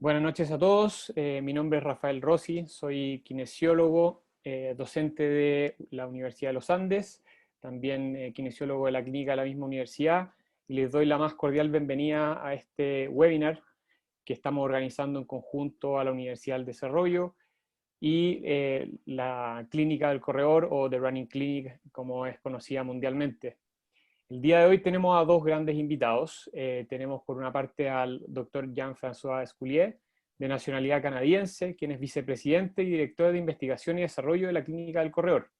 Buenas noches a todos, mi nombre es Rafael Rossi, soy kinesiólogo, docente de la Universidad de los Andes, también kinesiólogo de la clínica de la misma universidad, y les doy la más cordial bienvenida a este webinar que estamos organizando en conjunto a la Universidad del Desarrollo y la Clínica del Corredor, o The Running Clinic, como es conocida mundialmente. El día de hoy tenemos a dos grandes invitados. Tenemos por una parte al doctor Jean-François Esculier, de nacionalidad canadiense, quien es vicepresidente y director de investigación y desarrollo de la Clínica del Corredor.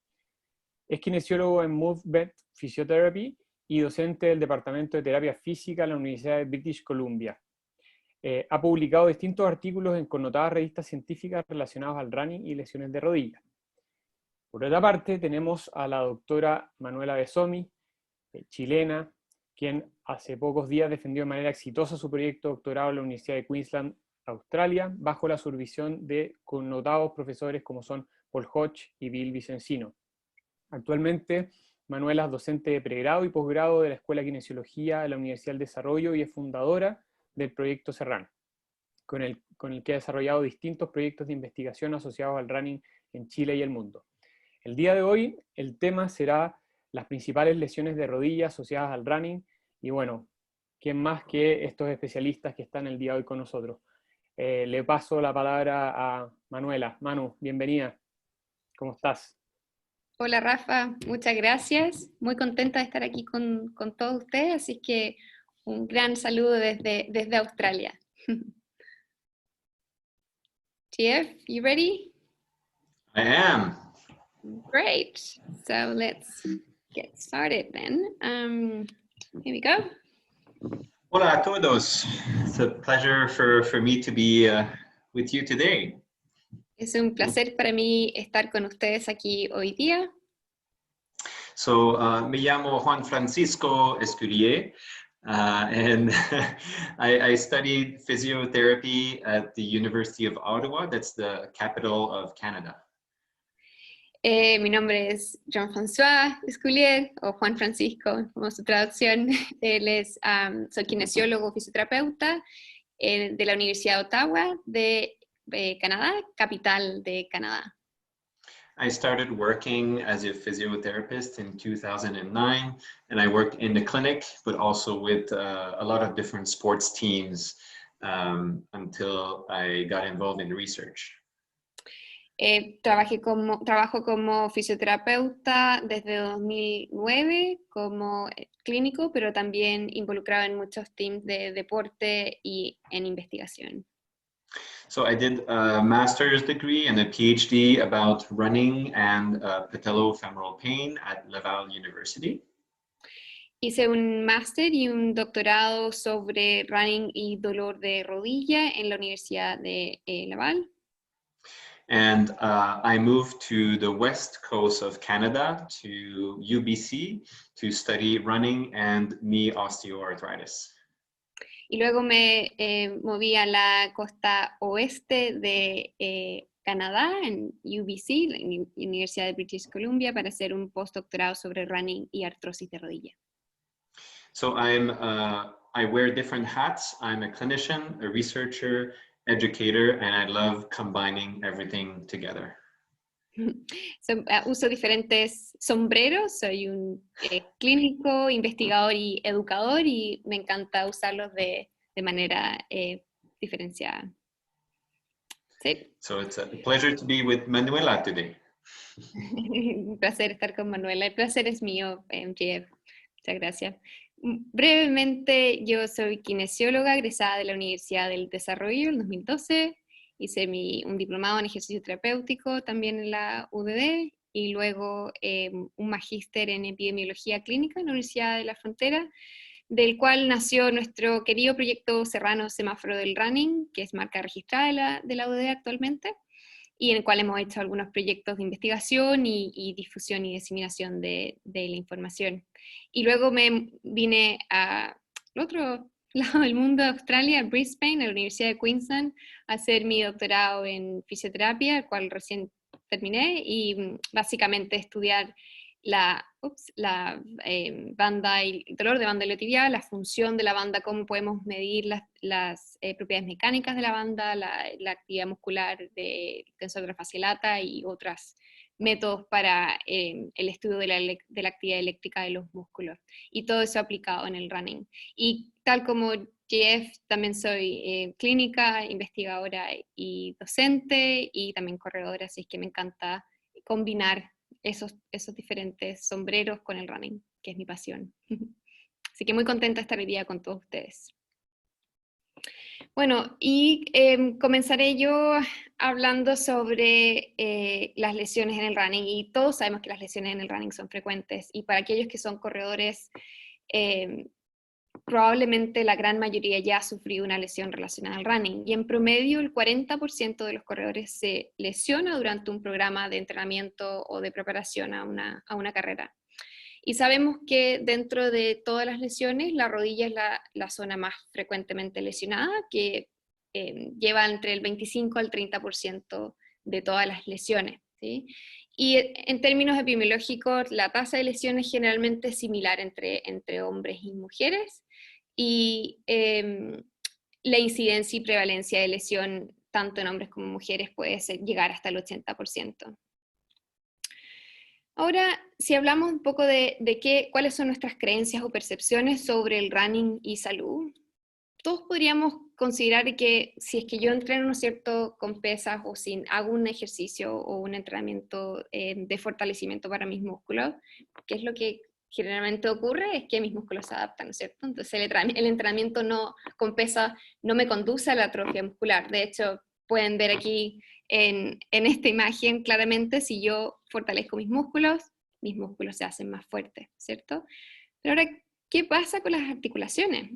Es kinesiólogo en Movement Physiotherapy y docente del Departamento de Terapia Física en la Universidad de British Columbia. Ha publicado distintos artículos en connotadas revistas científicas relacionados al running y lesiones de rodilla. Por otra parte, tenemos a la doctora Manuela Besomi, chilena, quien hace pocos días defendió de manera exitosa su proyecto de doctorado en la Universidad de Queensland, Australia, bajo la supervisión de connotados profesores como son Paul Hodge y Bill Vicencino. Actualmente, Manuela es docente de pregrado y posgrado de la Escuela de Kinesiología de la Universidad del Desarrollo y es fundadora del proyecto Serrano, con el que ha desarrollado distintos proyectos de investigación asociados al running en Chile y el mundo. El día de hoy, el tema será las principales lesiones de rodilla asociadas al running, y bueno, ¿quién más que estos especialistas que están el día de hoy con nosotros? Le paso la palabra a Manuela. Manu, bienvenida. ¿Cómo estás? Hola Rafa, muchas gracias. Muy contenta de estar aquí con todos ustedes, así que un gran saludo desde Australia. Jeff, you ready? I am. Great. So let's get started then. Here we go. Hola a todos. It's a pleasure for me to be with you today. Es un placer para mí estar con ustedes aquí hoy día. So, me llamo Juan Francisco Esculier, and I studied physiotherapy at the University of Ottawa. That's the capital of Canada. Mi nombre es Jean-François Esculier, o Juan Francisco, como su traducción. Soy kinesiólogo fisioterapeuta de la Universidad de Ottawa, de Canadá, capital de Canadá. I started working as a physiotherapist in 2009, and I worked in the clinic, but also with a lot of different sports teams until I got involved in research. Trabajo como fisioterapeuta desde 2009 como clínico, pero también involucrado en muchos teams de deporte y en investigación. So I did a master's degree and a PhD about running and patellofemoral pain at Laval University. Hice un máster y un doctorado sobre running y dolor de rodilla en la Universidad de Laval. And I moved to the west coast of Canada, to UBC, to study running and knee osteoarthritis. Y luego me moví a la costa oeste de Canadá, en UBC, la Universidad de British Columbia, para hacer un postdoctorado sobre running y artrosis de rodilla. So I wear different hats. I'm a clinician, a researcher, educator, and I love combining everything together. Uso diferentes sombreros, soy un clínico, investigador y educador, y me encanta usarlos de manera diferenciada. Sí. So it's a pleasure to be with Manuela today. Un placer estar con Manuela, el placer es mío, Jeff. Muchas gracias. Brevemente, yo soy kinesióloga egresada de la Universidad del Desarrollo en 2012. Hice un diplomado en ejercicio terapéutico también en la UDD, y luego un magíster en epidemiología clínica en la Universidad de la Frontera, del cual nació nuestro querido proyecto Serrano Semáforo del Running, que es marca registrada de la UDD actualmente, y en el cual hemos hecho algunos proyectos de investigación y difusión y diseminación de la información. Y luego me vine al otro lado del mundo, a Australia, a Brisbane, a la Universidad de Queensland, a hacer mi doctorado en fisioterapia, el cual recién terminé, y básicamente estudiar el dolor de banda iliotibial, la función de la banda, cómo podemos medir las propiedades mecánicas de la banda, la actividad muscular del tensor de la fascia lata y otros métodos para el estudio de la actividad eléctrica de los músculos. Y todo eso aplicado en el running. Y tal como Jeff, también soy clínica, investigadora y docente, y también corredora, así que me encanta combinar esos diferentes sombreros con el running, que es mi pasión. Así que muy contenta de estar hoy día con todos ustedes. Bueno, y comenzaré yo hablando sobre las lesiones en el running, y todos sabemos que las lesiones en el running son frecuentes, y para aquellos que son corredores, probablemente la gran mayoría ya ha sufrido una lesión relacionada al running, y en promedio el 40% de los corredores se lesiona durante un programa de entrenamiento o de preparación a una carrera. Y sabemos que dentro de todas las lesiones, la rodilla es la zona más frecuentemente lesionada, que lleva entre el 25 al 30% de todas las lesiones, ¿sí? Y en términos epidemiológicos, la tasa de lesiones generalmente es similar entre hombres y mujeres, y la incidencia y prevalencia de lesión, tanto en hombres como mujeres, puede llegar hasta el 80%. Ahora, si hablamos un poco de cuáles son nuestras creencias o percepciones sobre el running y salud, todos podríamos considerar que si es que yo entreno, ¿no es cierto?, con pesas, o si hago un ejercicio o un entrenamiento de fortalecimiento para mis músculos, ¿qué es lo que generalmente ocurre? Es que mis músculos se adaptan, ¿no es cierto? Entonces el entrenamiento con pesas no me conduce a la atrofia muscular. De hecho, pueden ver aquí en esta imagen claramente, si yo fortalezco mis músculos se hacen más fuertes, ¿cierto? Pero ahora, ¿qué pasa con las articulaciones?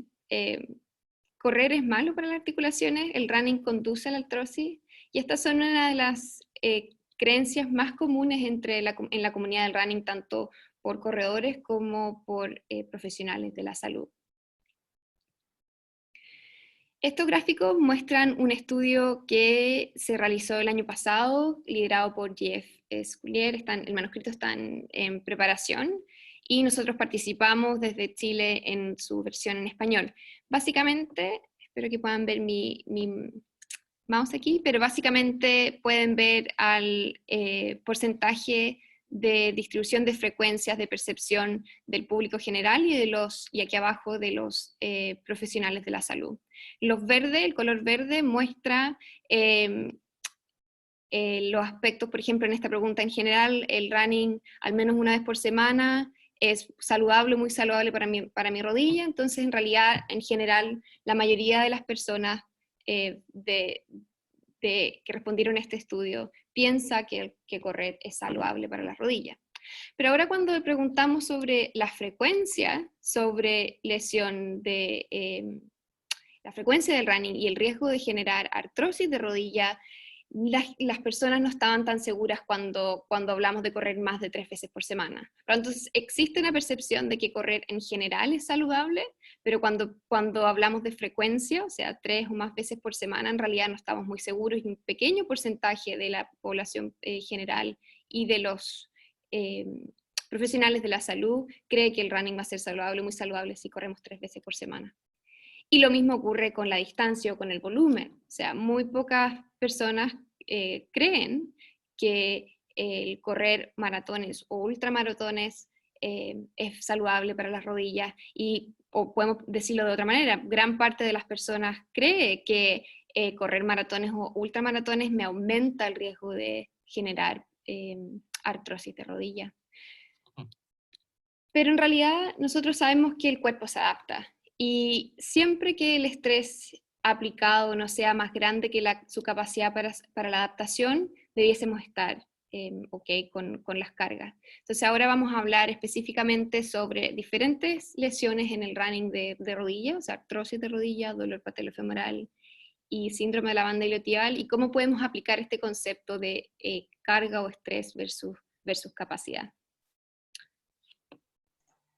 ¿Correr es malo para las articulaciones? ¿El running conduce a la artrosis? Y estas son una de las creencias más comunes en la comunidad del running, tanto por corredores como por profesionales de la salud. Estos gráficos muestran un estudio que se realizó el año pasado, liderado por Jeff Sculier. El manuscrito está en preparación, y nosotros participamos desde Chile en su versión en español. Básicamente, espero que puedan ver mi mouse aquí, pero básicamente pueden ver al porcentaje de distribución de frecuencias de percepción del público general y aquí abajo de los profesionales de la salud. El color verde muestra los aspectos, por ejemplo, en esta pregunta en general, el running al menos una vez por semana es saludable, muy saludable para mi rodilla. Entonces, en realidad, en general, la mayoría de las personas que respondieron a este estudio piensa que correr es saludable para las rodillas. Pero ahora, cuando le preguntamos sobre la frecuencia, sobre lesión la frecuencia del running y el riesgo de generar artrosis de rodilla, las personas no estaban tan seguras cuando hablamos de correr más de 3 veces por semana. Pero entonces existe una percepción de que correr en general es saludable, pero cuando hablamos de frecuencia, o sea, 3 o más veces por semana, en realidad no estamos muy seguros, y un pequeño porcentaje de la población general y de los profesionales de la salud cree que el running va a ser saludable, muy saludable, si corremos 3 veces por semana. Y lo mismo ocurre con la distancia o con el volumen. O sea, muy pocas personas creen que el correr maratones o ultramaratones es saludable para las rodillas, o podemos decirlo de otra manera, gran parte de las personas cree que correr maratones o ultramaratones me aumenta el riesgo de generar artrosis de rodilla. Pero en realidad nosotros sabemos que el cuerpo se adapta, y siempre que el estrés aplicado no sea más grande que su capacidad para la adaptación, debiésemos estar ok con las cargas. Entonces ahora vamos a hablar específicamente sobre diferentes lesiones en el running de rodilla, o sea, artrosis de rodilla, dolor patelofemoral y síndrome de la banda iliotibial, y cómo podemos aplicar este concepto de carga o estrés versus capacidad.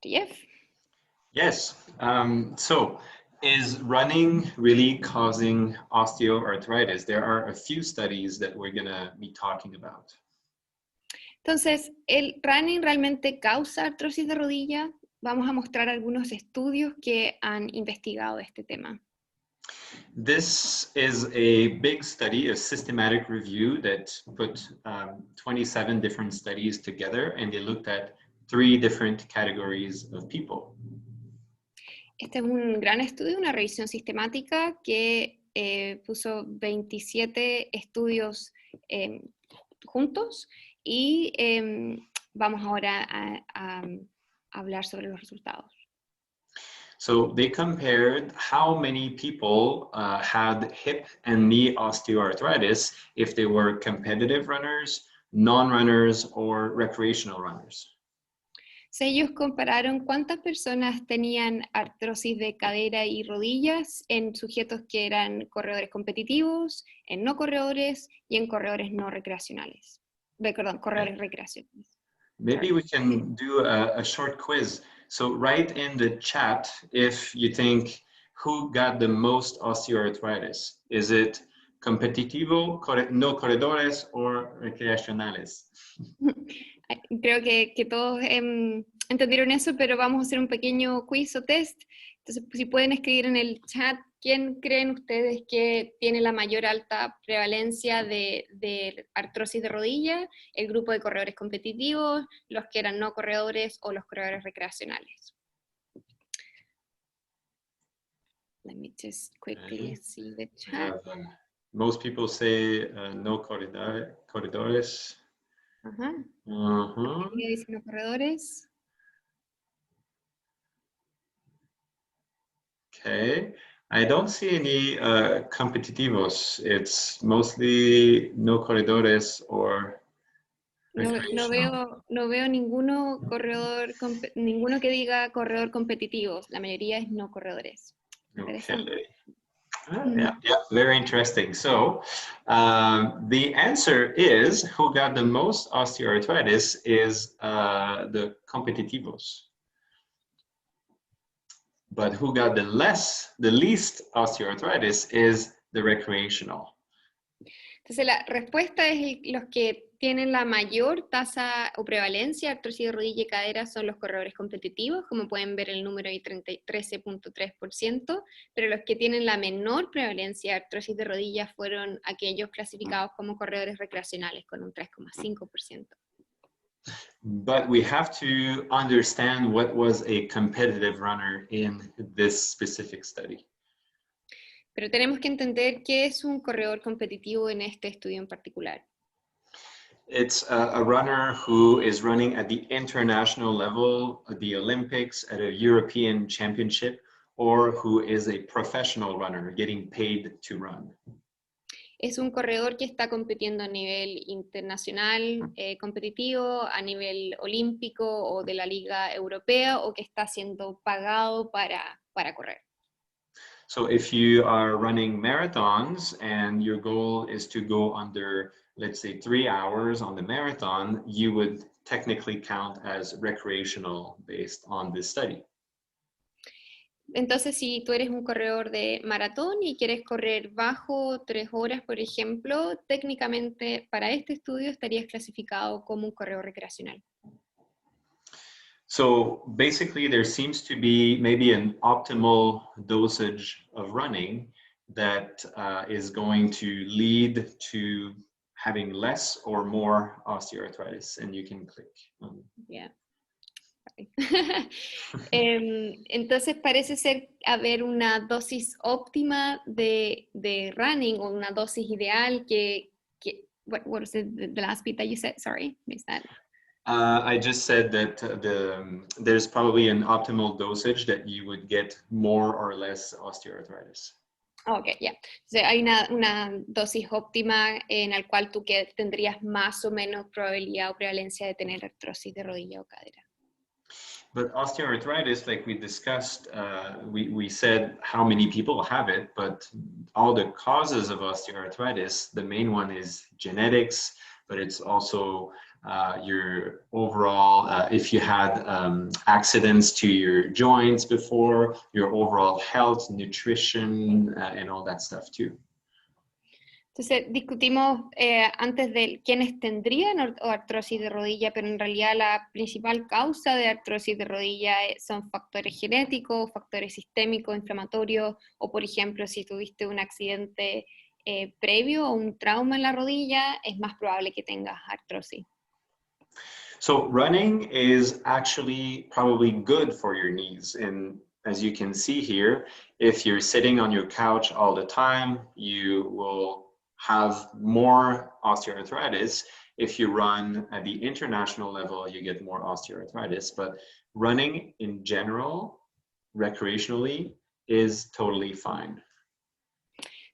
Jeff? Yes. So, is running really causing osteoarthritis? There are a few studies that we're going to be talking about. Entonces, ¿el running realmente causa artrosis de rodilla? Vamos a mostrar algunos estudios que han investigado este tema. This is a big study, a systematic review that put 27 different studies together, and they looked at 3 different categories of people. Este es un gran estudio, una revisión sistemática que puso 27 estudios juntos y vamos ahora a hablar sobre los resultados. So they compared how many people had hip and knee osteoarthritis if they were competitive runners, non-runners, or recreational runners. Ellos compararon cuántas personas tenían artrosis de cadera y rodillas en sujetos que eran corredores competitivos, en no corredores y en corredores no recreacionales. Perdón, corredores recreacionales. Maybe we can do a short quiz. So write in the chat if you think who got the most osteoarthritis. Is it competitivo, no corredores, or recreacionales? Creo que todos entendieron eso, pero vamos a hacer un pequeño quiz o test. Entonces, si pueden escribir en el chat, ¿quién creen ustedes que tiene la mayor alta prevalencia de artrosis de rodilla? ¿El grupo de corredores competitivos, los que eran no corredores o los corredores recreacionales? Let me just quickly see the chat. Most people say no corredores. Ajá. Uh-huh. ¿Qué dicen los corredores? Okay. I don't see any competitivos. It's mostly no corredores or No veo ninguno que diga corredor competitivo. La mayoría es no corredores. Okay. Yeah, very interesting. So the answer is who got the most osteoarthritis is the competitivos. But who got the least osteoarthritis is the recreational. Entonces la respuesta es los que tienen la mayor tasa o prevalencia de artrosis de rodilla y cadera son los corredores competitivos, como pueden ver el número ahí 13.3%, pero los que tienen la menor prevalencia de artrosis de rodilla fueron aquellos clasificados como corredores recreacionales con un 3.5%. But we have to understand what was a competitive runner in this specific study. Pero tenemos que entender qué es un corredor competitivo en este estudio en particular. It's a runner who is running at the international level, at the Olympics, at a European championship, or who is a professional runner getting paid to run. Es un corredor que está compitiendo a nivel internacional, competitivo, a nivel olímpico o de la Liga Europea, o que está siendo pagado para correr. So if you are running marathons and your goal is to go under, let's say, 3 hours on the marathon, you would technically count as recreational based on this study. Entonces, si tú eres un corredor de maratón y quieres correr bajo 3 horas, por ejemplo, técnicamente para este estudio estarías clasificado como un corredor recreacional. So basically, there seems to be maybe an optimal dosage of running that is going to lead to having less or more osteoarthritis, and you can click. Yeah. Entonces parece ser haber una dosis óptima de running o una dosis ideal que what was the last bit that you said? Sorry, missed that. I just said that there's probably an optimal dosage that you would get more or less osteoarthritis. Ok, ya. Yeah. Hay una dosis óptima en la cual tú tendrías más o menos probabilidad o prevalencia de tener artrosis de rodilla o cadera. But osteoarthritis, like we discussed, we said how many people have it, but all the causes of osteoarthritis, the main one is genetics, but it's also your overall, if you had accidents to your joints before, your overall health, nutrition, and all that stuff too. Entonces, discutimos antes de quiénes tendrían artrosis de rodilla, pero en realidad la principal causa de artrosis de rodilla son factores genéticos, factores sistémicos, inflamatorios, o por ejemplo, si tuviste un accidente previo o un trauma en la rodilla, es más probable que tengas artrosis. So running is actually probably good for your knees. And as you can see here, if you're sitting on your couch all the time, you will have more osteoarthritis. If you run at the international level, you get more osteoarthritis. But running in general, recreationally, is totally fine.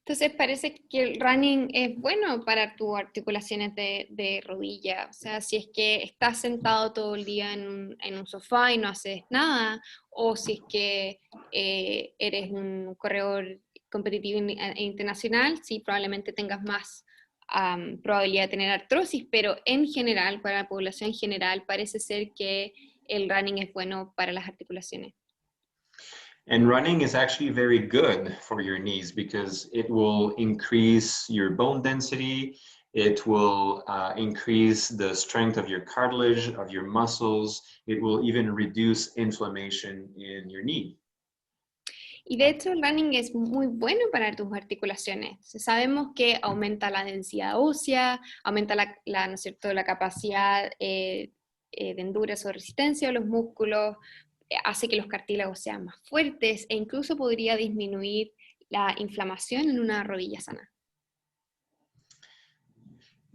Entonces parece que el running es bueno para tus articulaciones de rodilla. O sea, si es que estás sentado todo el día en un sofá y no haces nada, o si es que eres un corredor competitivo internacional, sí, probablemente tengas más probabilidad de tener artrosis, pero en general, para la población general, parece ser que el running es bueno para las articulaciones. And running is actually very good for your knees because it will increase your bone density. It will increase the strength of your cartilage, of your muscles. It will even reduce inflammation in your knee. Y de hecho el running es muy bueno para tus articulaciones. Sabemos que aumenta la densidad ósea, aumenta ¿no es cierto?, la capacidad de endurance o resistencia de los músculos, hace que los cartílagos sean más fuertes e incluso podría disminuir la inflamación en una rodilla sana.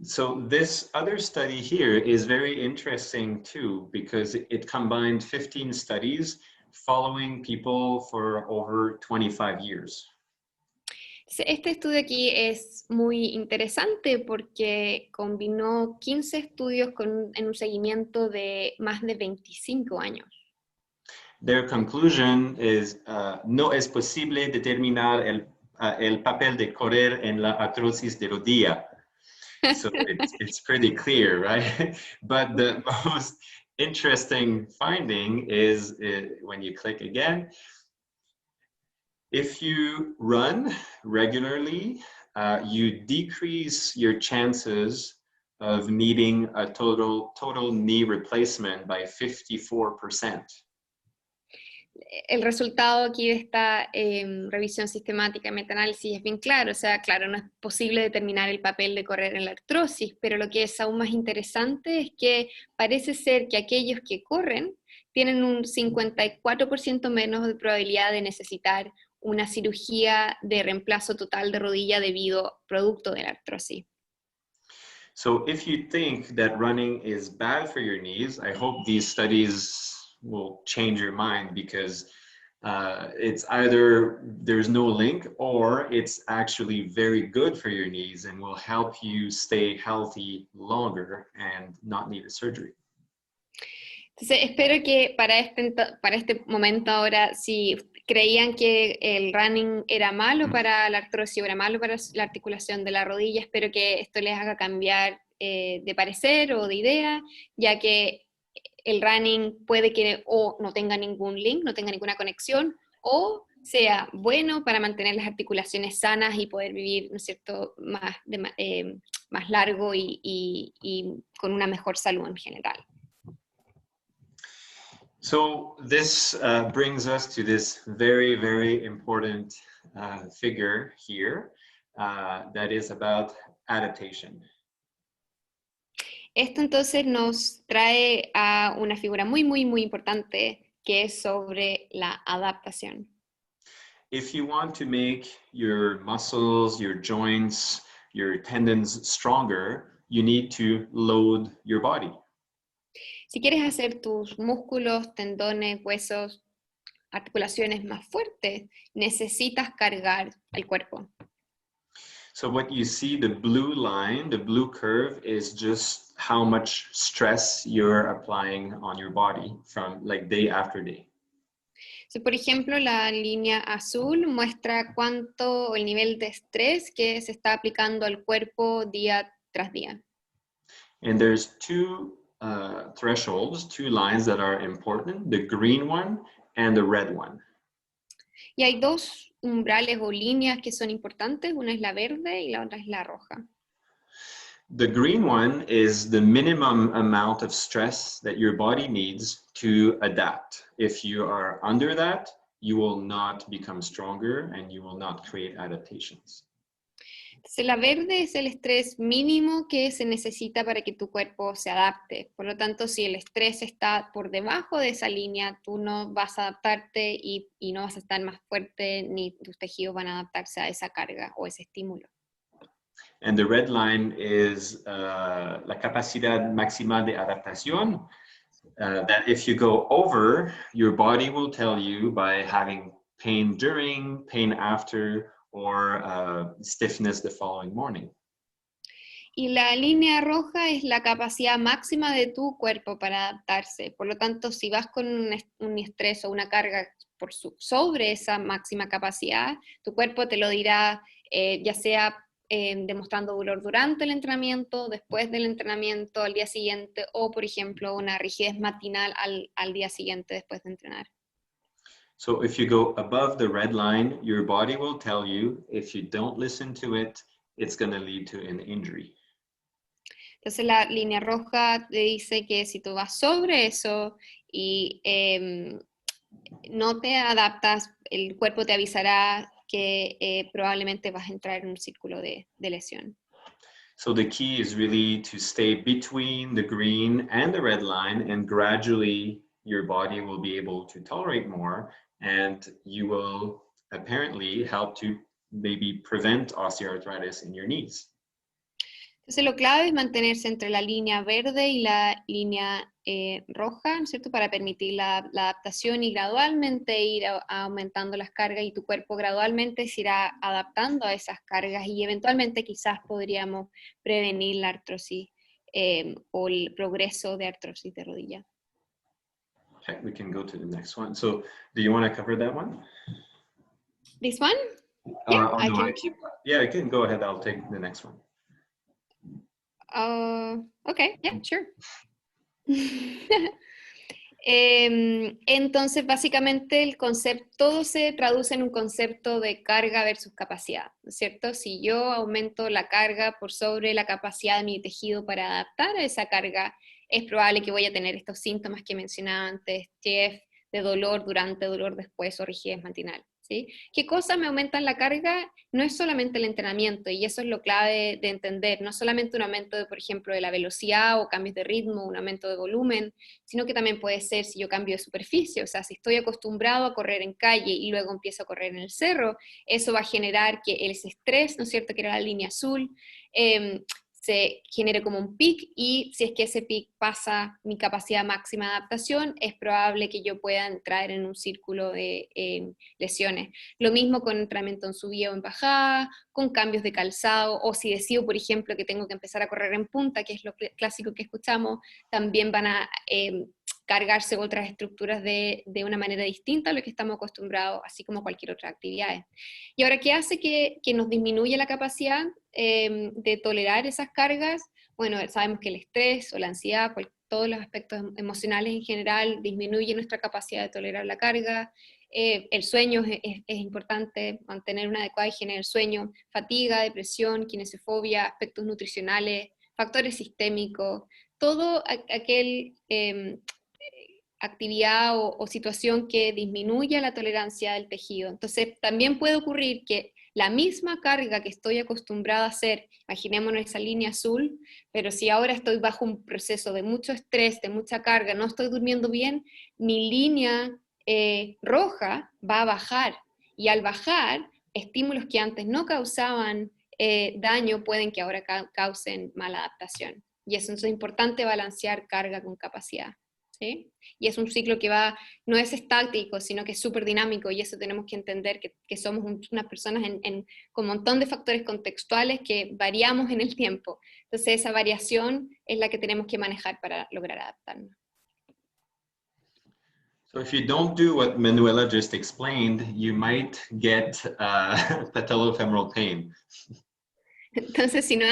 So this other study here is very interesting too, because it combined 15 studies following people for over 25 years. Este estudio aquí es muy interesante porque combinó 15 estudios en un seguimiento de más de 25 años. Their conclusion is, no es posible determinar el papel de correr en la artrosis de rodilla. So it's pretty clear, right? But the most interesting finding is when you click again, if you run regularly, you decrease your chances of needing a total knee replacement by 54%. El resultado aquí de esta revisión sistemática, metaanálisis, es bien claro. O sea, claro, no es posible determinar el papel de correr en la artrosis, pero lo que es aún más interesante es que parece ser que aquellos que corren tienen un 54% menos de probabilidad de necesitar una cirugía de reemplazo total de rodilla producto de la artrosis. So if you think that running is bad for your knees, I hope these studies will change your mind, because it's either there's no link or it's actually very good for your knees and will help you stay healthy longer and not need a surgery. Entonces, espero que para este momento ahora, si creían que el running era malo para la artrosis o era malo para la articulación de la rodilla, espero que esto les haga cambiar de parecer o de idea, ya que el running puede que o no tenga ningún link, no tenga ninguna conexión, o sea bueno para mantener las articulaciones sanas y poder vivir, ¿no es cierto?, más largo y con una mejor salud en general. So this brings us to this very, very important figure here that is about adaptation. Esto entonces nos trae a una figura muy, muy, muy importante que es sobre la adaptación. If you want to make your muscles, your joints, your tendons stronger, you need to load your body. Si quieres hacer tus músculos, tendones, huesos, articulaciones más fuertes, necesitas cargar el cuerpo. So what you see, the blue line, the blue curve, is just how much stress you're applying on your body from like day after day. So, por ejemplo, la línea azul muestra cuánto el nivel de estrés que se está aplicando al cuerpo día tras día. And there's two thresholds, two lines that are important, the green one and the red one. Y hay dos umbrales o líneas que son importantes. Una es la verde y la otra es la roja. The green one is the minimum amount of stress that your body needs to adapt. If you are under that, you will not become stronger and you will not create adaptations. Entonces, la verde es el estrés mínimo que se necesita para que tu cuerpo se adapte. Por lo tanto, si el estrés está por debajo de esa línea, tú no vas a adaptarte y no vas a estar más fuerte, ni tus tejidos van a adaptarse a esa carga o ese estímulo. And the red line is la capacidad máxima de adaptación. That if you go over, your body will tell you by having pain during, pain after, or stiffness the following morning. Y la línea roja es la capacidad máxima de tu cuerpo para adaptarse. Por lo tanto, si vas con un estrés o una carga sobre esa máxima capacidad, tu cuerpo te lo dirá, ya sea demostrando dolor durante el entrenamiento, después del entrenamiento, al día siguiente, o por ejemplo una rigidez matinal al día siguiente después de entrenar. So if you go above the red line, your body will tell you, if you don't listen to it, it's going to lead to an injury. Entonces la línea roja te dice que si tú vas sobre eso y no te adaptas, el cuerpo te avisará que probablemente vas a entrar en un círculo de lesión. So the key is really to stay between the green and the red line, and gradually your body will be able to tolerate more, and you will apparently help to maybe prevent osteoarthritis in your knees. Entonces lo clave es mantenerse entre la línea verde y la línea roja, ¿no es cierto?, para permitir la adaptación y gradualmente ir aumentando las cargas, y tu cuerpo gradualmente se irá adaptando a esas cargas y eventualmente quizás podríamos prevenir la artrosis o el progreso de artrosis de rodilla. Okay, we can go to the next one. So do you want to cover that one? This one? Yeah, Or I no, can. Yeah, I can go ahead. I'll take the next one. Okay, yeah, sure. Entonces, básicamente el concepto, todo se traduce en un concepto de carga versus capacidad, ¿no es cierto? Si yo aumento la carga por sobre la capacidad de mi tejido para adaptar a esa carga, es probable que voy a tener estos síntomas que mencionaba antes, Jeff, de dolor durante, dolor después o rigidez matinal. ¿Sí? ¿Qué cosas me aumentan la carga? No es solamente el entrenamiento, y eso es lo clave de entender, no solamente un aumento, por ejemplo, de la velocidad o cambios de ritmo, un aumento de volumen, sino que también puede ser si yo cambio de superficie, o sea, si estoy acostumbrado a correr en calle y luego empiezo a correr en el cerro, eso va a generar que ese estrés, ¿no es cierto?, que era la línea azul, se genere como un pic, y si es que ese pic pasa mi capacidad máxima de adaptación, es probable que yo pueda entrar en un círculo de lesiones. Lo mismo con entrenamiento en subida o en bajada, con cambios de calzado, o si decido, por ejemplo, que tengo que empezar a correr en punta, que es lo clásico que escuchamos, también van a cargarse otras estructuras de una manera distinta a lo que estamos acostumbrados, así como cualquier otra actividad. Y ahora, ¿qué hace que nos disminuya la capacidad de tolerar esas cargas? Bueno, sabemos que el estrés o la ansiedad, todos los aspectos emocionales en general, disminuyen nuestra capacidad de tolerar la carga. El sueño es importante, mantener una adecuada higiene del sueño, fatiga, depresión, kinesiofobia, aspectos nutricionales, factores sistémicos, todo aquel actividad o situación que disminuya la tolerancia del tejido. Entonces, también puede ocurrir que la misma carga que estoy acostumbrada a hacer, imaginémonos esa línea azul, pero si ahora estoy bajo un proceso de mucho estrés, de mucha carga, no estoy durmiendo bien, mi línea roja va a bajar, y al bajar, estímulos que antes no causaban daño pueden que ahora causen mala adaptación. Y eso es importante, balancear carga con capacidad. ¿Sí? Y es un ciclo que no es estático, sino que es súper dinámico, y eso tenemos que entender, que somos unas personas con un montón de factores contextuales que variamos en el tiempo. Entonces esa variación es la que tenemos que manejar para lograr adaptarnos. So if you don't do what Manuela just explained, you might get patellofemoral pain. Entonces, si no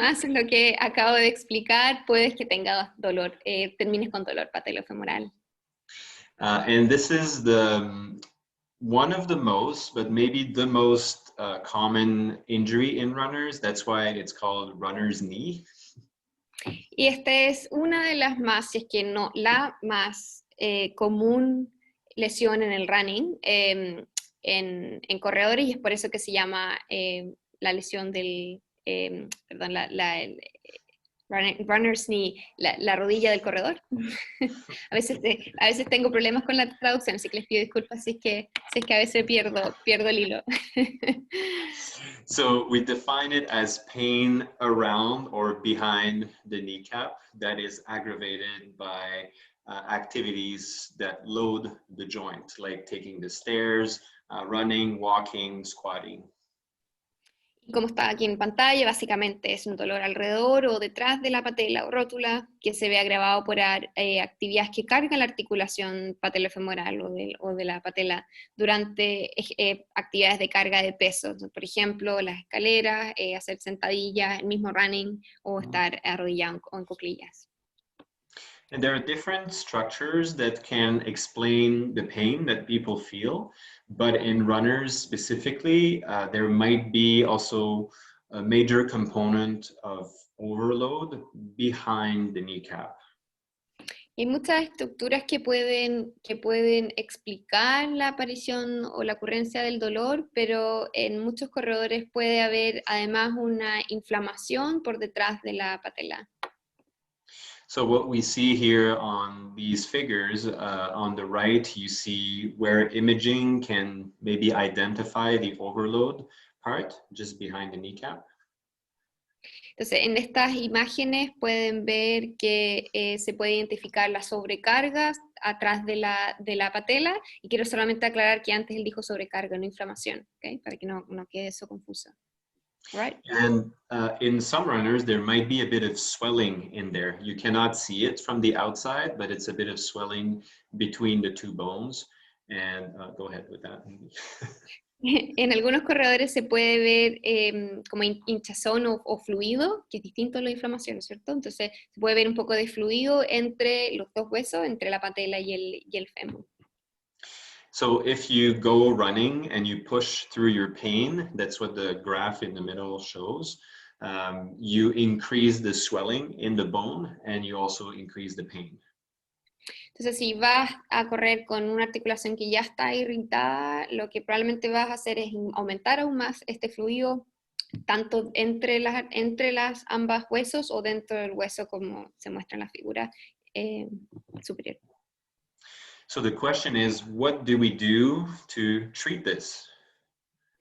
haces lo que acabo de explicar, puedes que tengas dolor, termines con dolor patelofemoral. And this is one of the most, but maybe the most common injury in runners. That's why it's called runner's knee. Y esta es una de las más, si es que no la más común lesión en el running, en corredores, y es por eso que se llama la lesión del, perdón, runner's knee, la rodilla del corredor. a veces tengo problemas con la traducción, así que les pido disculpas si es que a veces pierdo el hilo. So we define it as pain around or behind the kneecap that is aggravated by activities that load the joint, like taking the stairs, running, walking, squatting. Como está aquí en pantalla, básicamente es un dolor alrededor o detrás de la patela o rótula que se ve agravado por actividades que cargan la articulación patelofemoral o de la patela durante actividades de carga de peso. Por ejemplo, las escaleras, hacer sentadillas, el mismo running o estar arrodillado o en cuclillas. And there are different structures that can explain the pain that people feel, but in runners specifically, there might be also a major component of overload behind the kneecap. Hay muchas estructuras que pueden explicar la aparición o la ocurrencia del dolor, pero en muchos corredores puede haber además una inflamación por detrás de la patela. So what we see here on these figures, on the right, you see where imaging can maybe identify the overload part just behind the kneecap. Entonces, en estas imágenes pueden ver que se puede identificar las sobrecargas atrás de la patela, y quiero solamente aclarar que antes él dijo sobrecarga, no inflamación, ¿okay? Para que no quede eso confuso. Right. And in some runners, there might be a bit of swelling in there. You cannot see it from the outside, but it's a bit of swelling between the two bones. And go ahead with that. En algunos corredores se puede ver como hinchazón o fluido, que es distinto a la inflamación, ¿cierto? Entonces se puede ver un poco de fluido entre los dos huesos, entre la patela y el fémur. So if you go running and you push through your pain, that's what the graph in the middle shows. You increase the swelling in the bone and you also increase the pain. Entonces, si vas a correr con una articulación que ya está irritada, lo que probablemente vas a hacer es aumentar aún más este fluido, tanto entre las ambas huesos o dentro del hueso, como se muestra en la figura superior. So the question is, what do we do to treat this?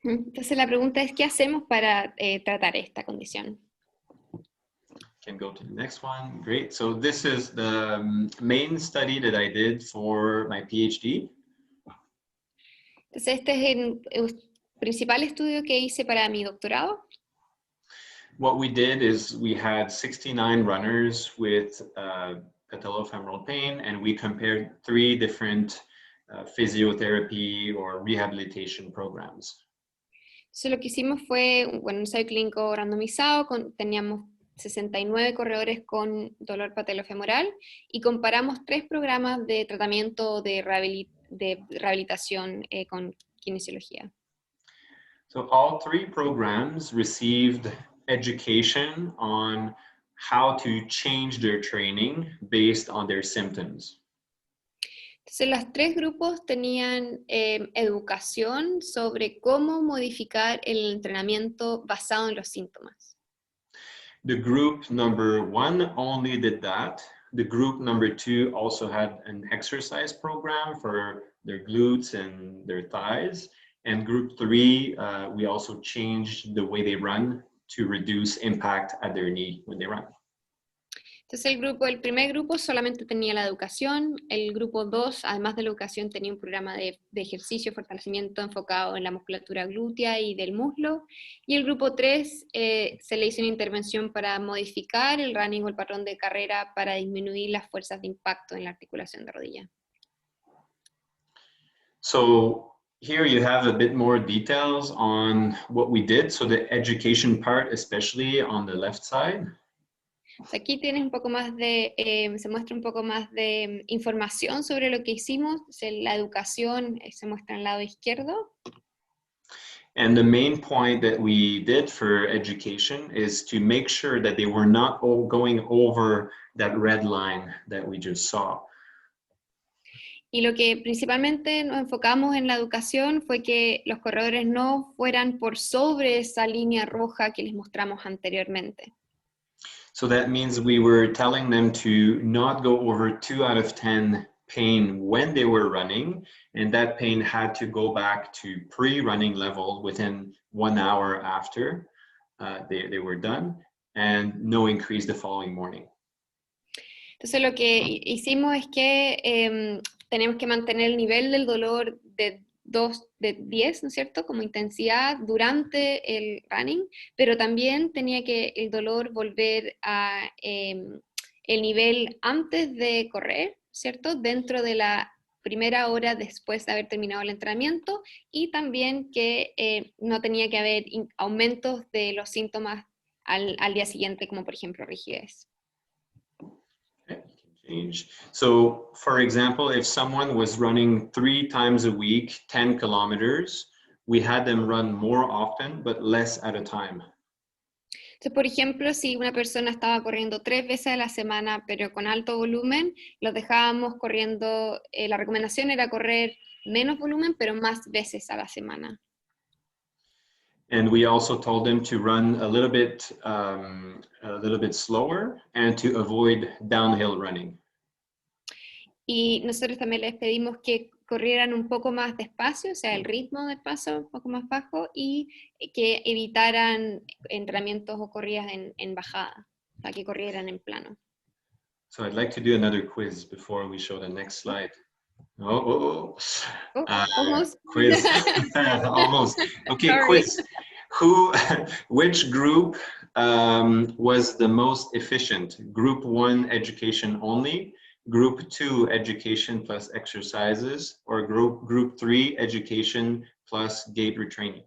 Entonces la pregunta es, ¿qué hacemos para tratar esta condición? Can go to the next one. Great. So this is the main study that I did for my PhD. Entonces este es el principal estudio que hice para mi doctorado. What we did is we had 69 runners with patellofemoral pain, and we compared 3 different physiotherapy or rehabilitation programs. Entonces lo que hicimos fue un ensayo clínico randomizado, teníamos 69 corredores con dolor patelofemoral y comparamos 3 programas de tratamiento de rehabilitación con kinesiología. So all 3 programs received education on how to change their training based on their symptoms. Entonces los 3 grupos tenían educación sobre cómo modificar el entrenamiento basado en los síntomas. The group number 1 only did that. The group number 2 also had an exercise program for their glutes and their thighs. And group 3, we also changed the way they run to reduce impact at their knee when they run. Entonces el primer grupo solamente tenía la educación, el grupo 2, además de la educación, tenía un programa de ejercicio, fortalecimiento enfocado en la musculatura glútea y del muslo, y el grupo 3 se le hizo una intervención para modificar el running o el patrón de carrera para disminuir las fuerzas de impacto en la articulación de rodilla. So here you have a bit more details on what we did. So the education part, especially on the left side. Aquí tienes un poco más de, se muestra un poco más de información sobre lo que hicimos. La educación se muestra en el lado izquierdo. And the main point that we did for education is to make sure that they were not all going over that red line that we just saw. Y lo que principalmente nos enfocamos en la educación fue que los corredores no fueran por sobre esa línea roja que les mostramos anteriormente. So that means we were telling them to not go over 2 out of 10 pain when they were running, and that pain had to go back to pre-running level within 1 hour after they were done, and no increase the following morning. Entonces lo que hicimos es que tenemos que mantener el nivel del dolor de 10, ¿no es cierto?, como intensidad durante el running, pero también tenía que el dolor volver a el nivel antes de correr, ¿cierto?, dentro de la primera hora después de haber terminado el entrenamiento, y también que no tenía que haber aumentos de los síntomas al día siguiente, como por ejemplo rigidez. Change. So, for example, if someone was running 3 times a week, 10 kilometers, we had them run more often, but less at a time. Entonces, por ejemplo, si una persona estaba corriendo 3 veces a la semana, pero con alto volumen, los dejábamos corriendo, la recomendación era correr menos volumen, pero más veces a la semana. And we also told them to run a little bit slower and to avoid downhill running. Y nosotros también les pedimos que corrieran un poco más despacio, o sea, el ritmo del paso un poco más bajo, y que evitaran entrenamientos o corridas en bajada, o sea, que corrieran en plano. So I'd like to do another quiz before we show the next slide. Almost. Quiz. Almost. Okay, Sorry. quiz. Which group was the most efficient? Group 1, education only, Group 2, education plus exercises, or Group 3, education plus gait retraining?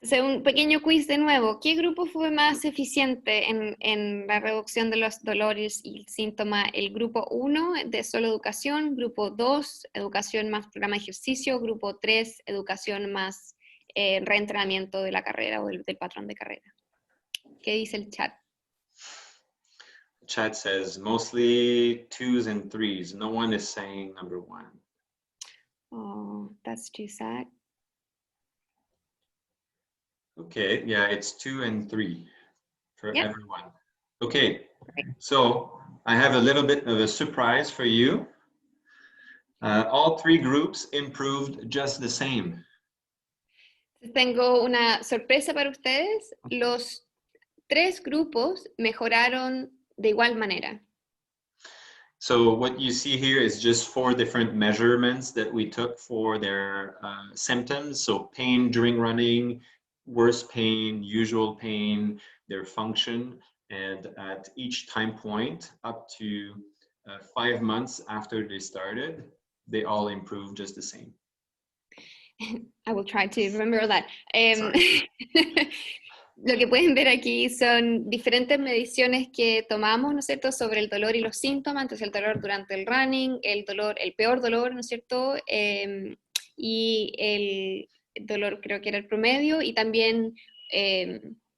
Entonces, un pequeño quiz de nuevo. ¿Qué grupo fue más eficiente en la reducción de los dolores y síntomas? ¿El grupo 1 de solo educación, grupo 2, educación más programa de ejercicio, grupo 3, educación más reentrenamiento de la carrera o del patrón de carrera? ¿Qué dice el chat? Chat says mostly 2s and 3s. No one is saying number 1. Oh, that's too sad. Okay, yeah, it's 2 and 3 for Yep. everyone. Okay, Right. so I have a little bit of a surprise for you. All 3 groups improved just the same. Tengo una sorpresa para ustedes. Los 3 grupos mejoraron de igual manera. So what you see here is just 4 different measurements that we took for their symptoms. So pain during running, worse pain, usual pain, their function, and at each time point up to 5 months after they started, they all improved just the same. I will try to remember that. Lo que pueden ver aquí son diferentes mediciones que tomamos, ¿no es cierto?, sobre el dolor y los síntomas. Entonces el dolor durante el running, el peor dolor, ¿no es cierto?, y el dolor creo que era el promedio, y también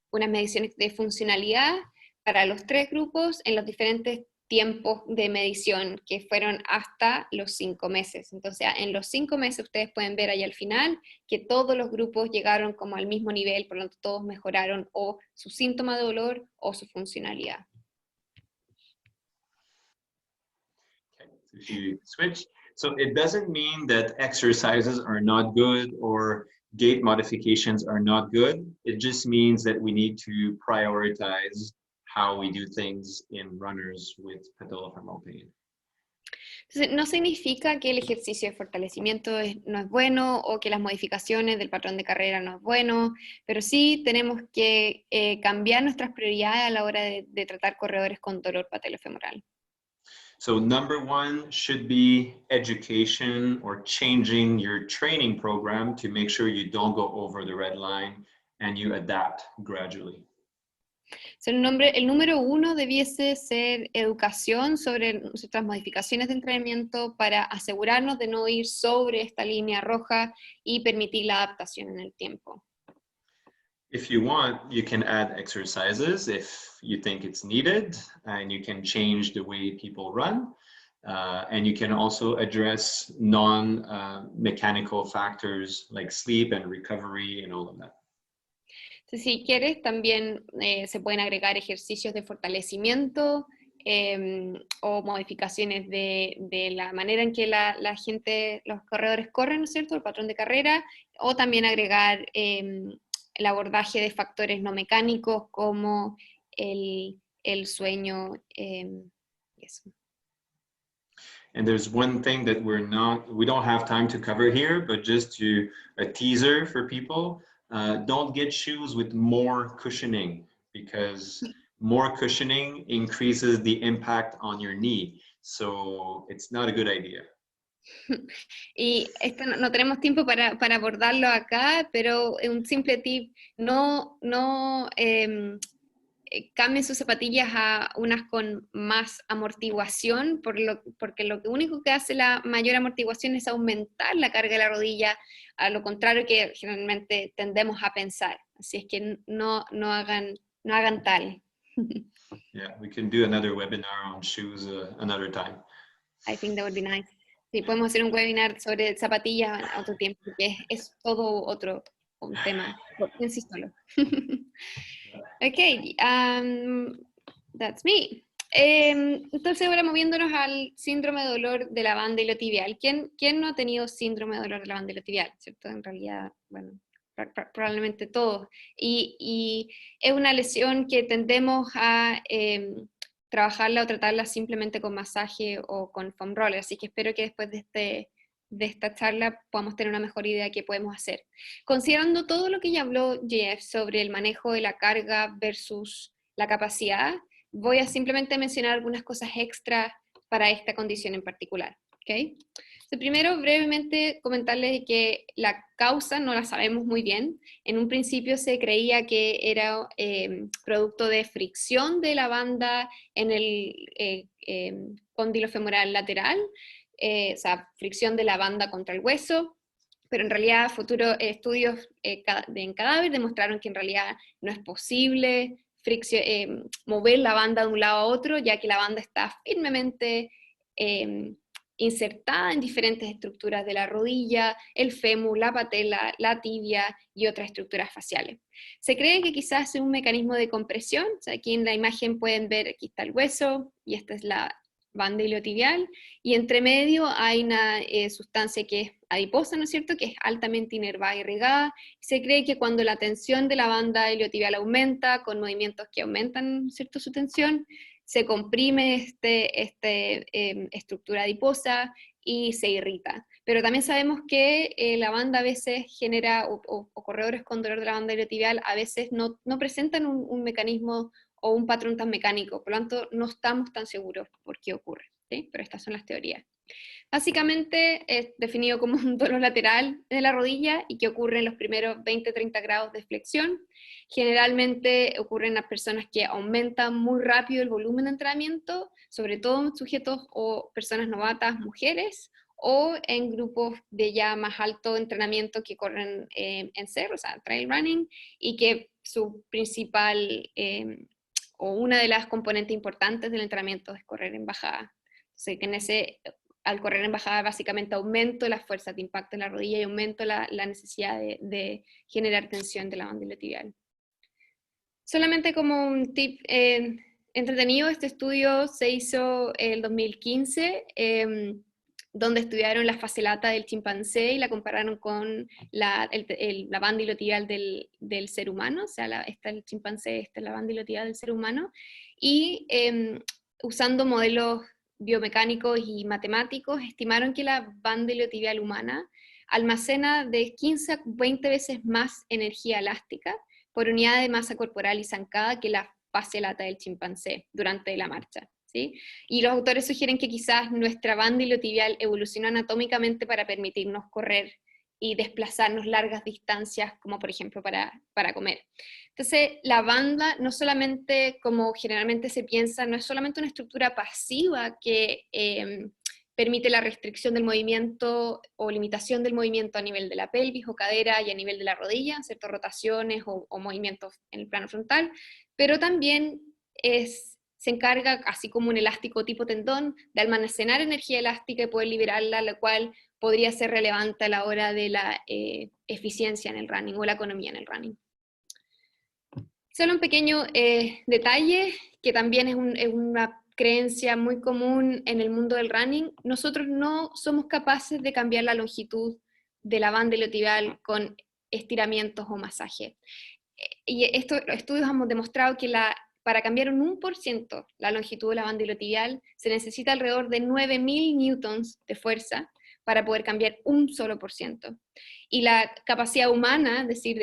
unas mediciones de funcionalidad para los 3 grupos en los diferentes tiempos de medición que fueron hasta los 5 meses. Entonces, en los 5 meses ustedes pueden ver ahí al final que todos los grupos llegaron como al mismo nivel, por lo tanto todos mejoraron o su síntoma de dolor o su funcionalidad. Okay, so if you switch, so it doesn't mean that exercises are not good or gait modifications are not good. It just means that we need to prioritize how we do things in runners with patellofemoral pain. Entonces, no significa que el ejercicio de fortalecimiento no es bueno o que las modificaciones del patrón de carrera no es bueno, pero sí tenemos que cambiar nuestras prioridades a la hora de tratar corredores con dolor patellofemoral. So number 1 should be education or changing your training program to make sure you don't go over the red line and you adapt gradually. So, el número 1 debiese ser educación sobre nuestras modificaciones de entrenamiento para asegurarnos de no ir sobre esta línea roja y permitir la adaptación en el tiempo. If you want, you can add exercises if you think it's needed, and you can change the way people run. And you can also address non-mechanical factors like sleep and recovery and all of that. Si quieres, también se pueden agregar ejercicios de fortalecimiento o modificaciones de la manera en que la gente, los corredores corren, ¿no es cierto?, el patrón de carrera, o también agregar el abordaje de factores no mecánicos como el sueño y eso. And there's one thing that we don't have time to cover here, but just a teaser for people. Don't get shoes with more cushioning, because more cushioning increases the impact on your knee. So it's not a good idea. Y esto no tenemos tiempo para abordarlo acá, pero un simple tip, no cambien sus zapatillas a unas con más amortiguación, porque lo único que hace la mayor amortiguación es aumentar la carga de la rodilla, a lo contrario que generalmente tendemos a pensar. Así es que no hagan tal. Yeah, we can do another webinar on shoes another time. I think that would be nice. Sí, podemos hacer un webinar sobre zapatillas a otro tiempo, porque es todo un tema por sí solo. Ok, that's me. Entonces ahora moviéndonos al síndrome de dolor de la banda iliotibial. ¿Quién no ha tenido síndrome de dolor de la banda iliotibial? ¿Cierto? En realidad, bueno, probablemente todos. Y es una lesión que tendemos a trabajarla o tratarla simplemente con masaje o con foam roller, así que espero que después de esta charla podamos tener una mejor idea de qué podemos hacer. Considerando todo lo que ya habló Jeff sobre el manejo de la carga versus la capacidad, voy a simplemente mencionar algunas cosas extra para esta condición en particular. ¿Okay? Primero, brevemente comentarles que la causa no la sabemos muy bien. En un principio se creía que era producto de fricción de la banda en el cóndilo femoral lateral, o sea, fricción de la banda contra el hueso, pero en realidad futuros estudios en cadáver demostraron que en realidad no es posible mover la banda de un lado a otro, ya que la banda está firmemente insertada en diferentes estructuras de la rodilla, el fémur, la patela, la tibia y otras estructuras faciales. Se cree que quizás es un mecanismo de compresión, o sea, aquí en la imagen pueden ver, aquí está el hueso, y esta es la banda iliotibial, y entre medio hay una sustancia que es adiposa, ¿no es cierto?, que es altamente inervada y irrigada. Se cree que cuando la tensión de la banda iliotibial aumenta, con movimientos que aumentan, ¿cierto?, su tensión, se comprime esta estructura adiposa y se irrita. Pero también sabemos que la banda a veces genera, o corredores con dolor de la banda iliotibial a veces no presentan un mecanismo o un patrón tan mecánico, por lo tanto no estamos tan seguros por qué ocurre, ¿sí? Pero estas son las teorías. Básicamente es definido como un dolor lateral de la rodilla y que ocurre en los primeros 20-30 grados de flexión. Generalmente ocurre en las personas que aumentan muy rápido el volumen de entrenamiento, sobre todo en sujetos o personas novatas, mujeres, o en grupos de ya más alto entrenamiento que corren en cerro, o sea, trail running, y que su principal o una de las componentes importantes del entrenamiento es correr en bajada. Entonces, que al correr en bajada básicamente aumento las fuerzas de impacto en la rodilla y aumento la necesidad de generar tensión de la banda iliotibial. Solamente como un tip entretenido, este estudio se hizo el 2015, donde estudiaron la fase lata del chimpancé y la compararon con la banda iliotibial del ser humano, o sea, esta es el chimpancé, esta es la banda iliotibial del ser humano, y usando modelos biomecánicos y matemáticos, estimaron que la banda iliotibial humana almacena de 15 a 20 veces más energía elástica por unidad de masa corporal y zancada que la fase lata del chimpancé durante la marcha. ¿Sí? Y los autores sugieren que quizás nuestra banda iliotibial evolucionó anatómicamente para permitirnos correr y desplazarnos largas distancias, como por ejemplo para comer. Entonces, la banda, no solamente como generalmente se piensa, no es solamente una estructura pasiva que permite la restricción del movimiento o limitación del movimiento a nivel de la pelvis o cadera y a nivel de la rodilla, ciertas rotaciones o movimientos en el plano frontal, pero también se encarga, así como un elástico tipo tendón, de almacenar energía elástica y poder liberarla, la cual podría ser relevante a la hora de la eficiencia en el running o la economía en el running. Solo un pequeño detalle, que también es una creencia muy común en el mundo del running: nosotros no somos capaces de cambiar la longitud de la banda iliotibial con estiramientos o masaje. Y los estudios hemos demostrado que para cambiar un 1% la longitud de la banda iliotibial se necesita alrededor de 9.000 newtons de fuerza para poder cambiar un solo por ciento. Y la capacidad humana, es decir,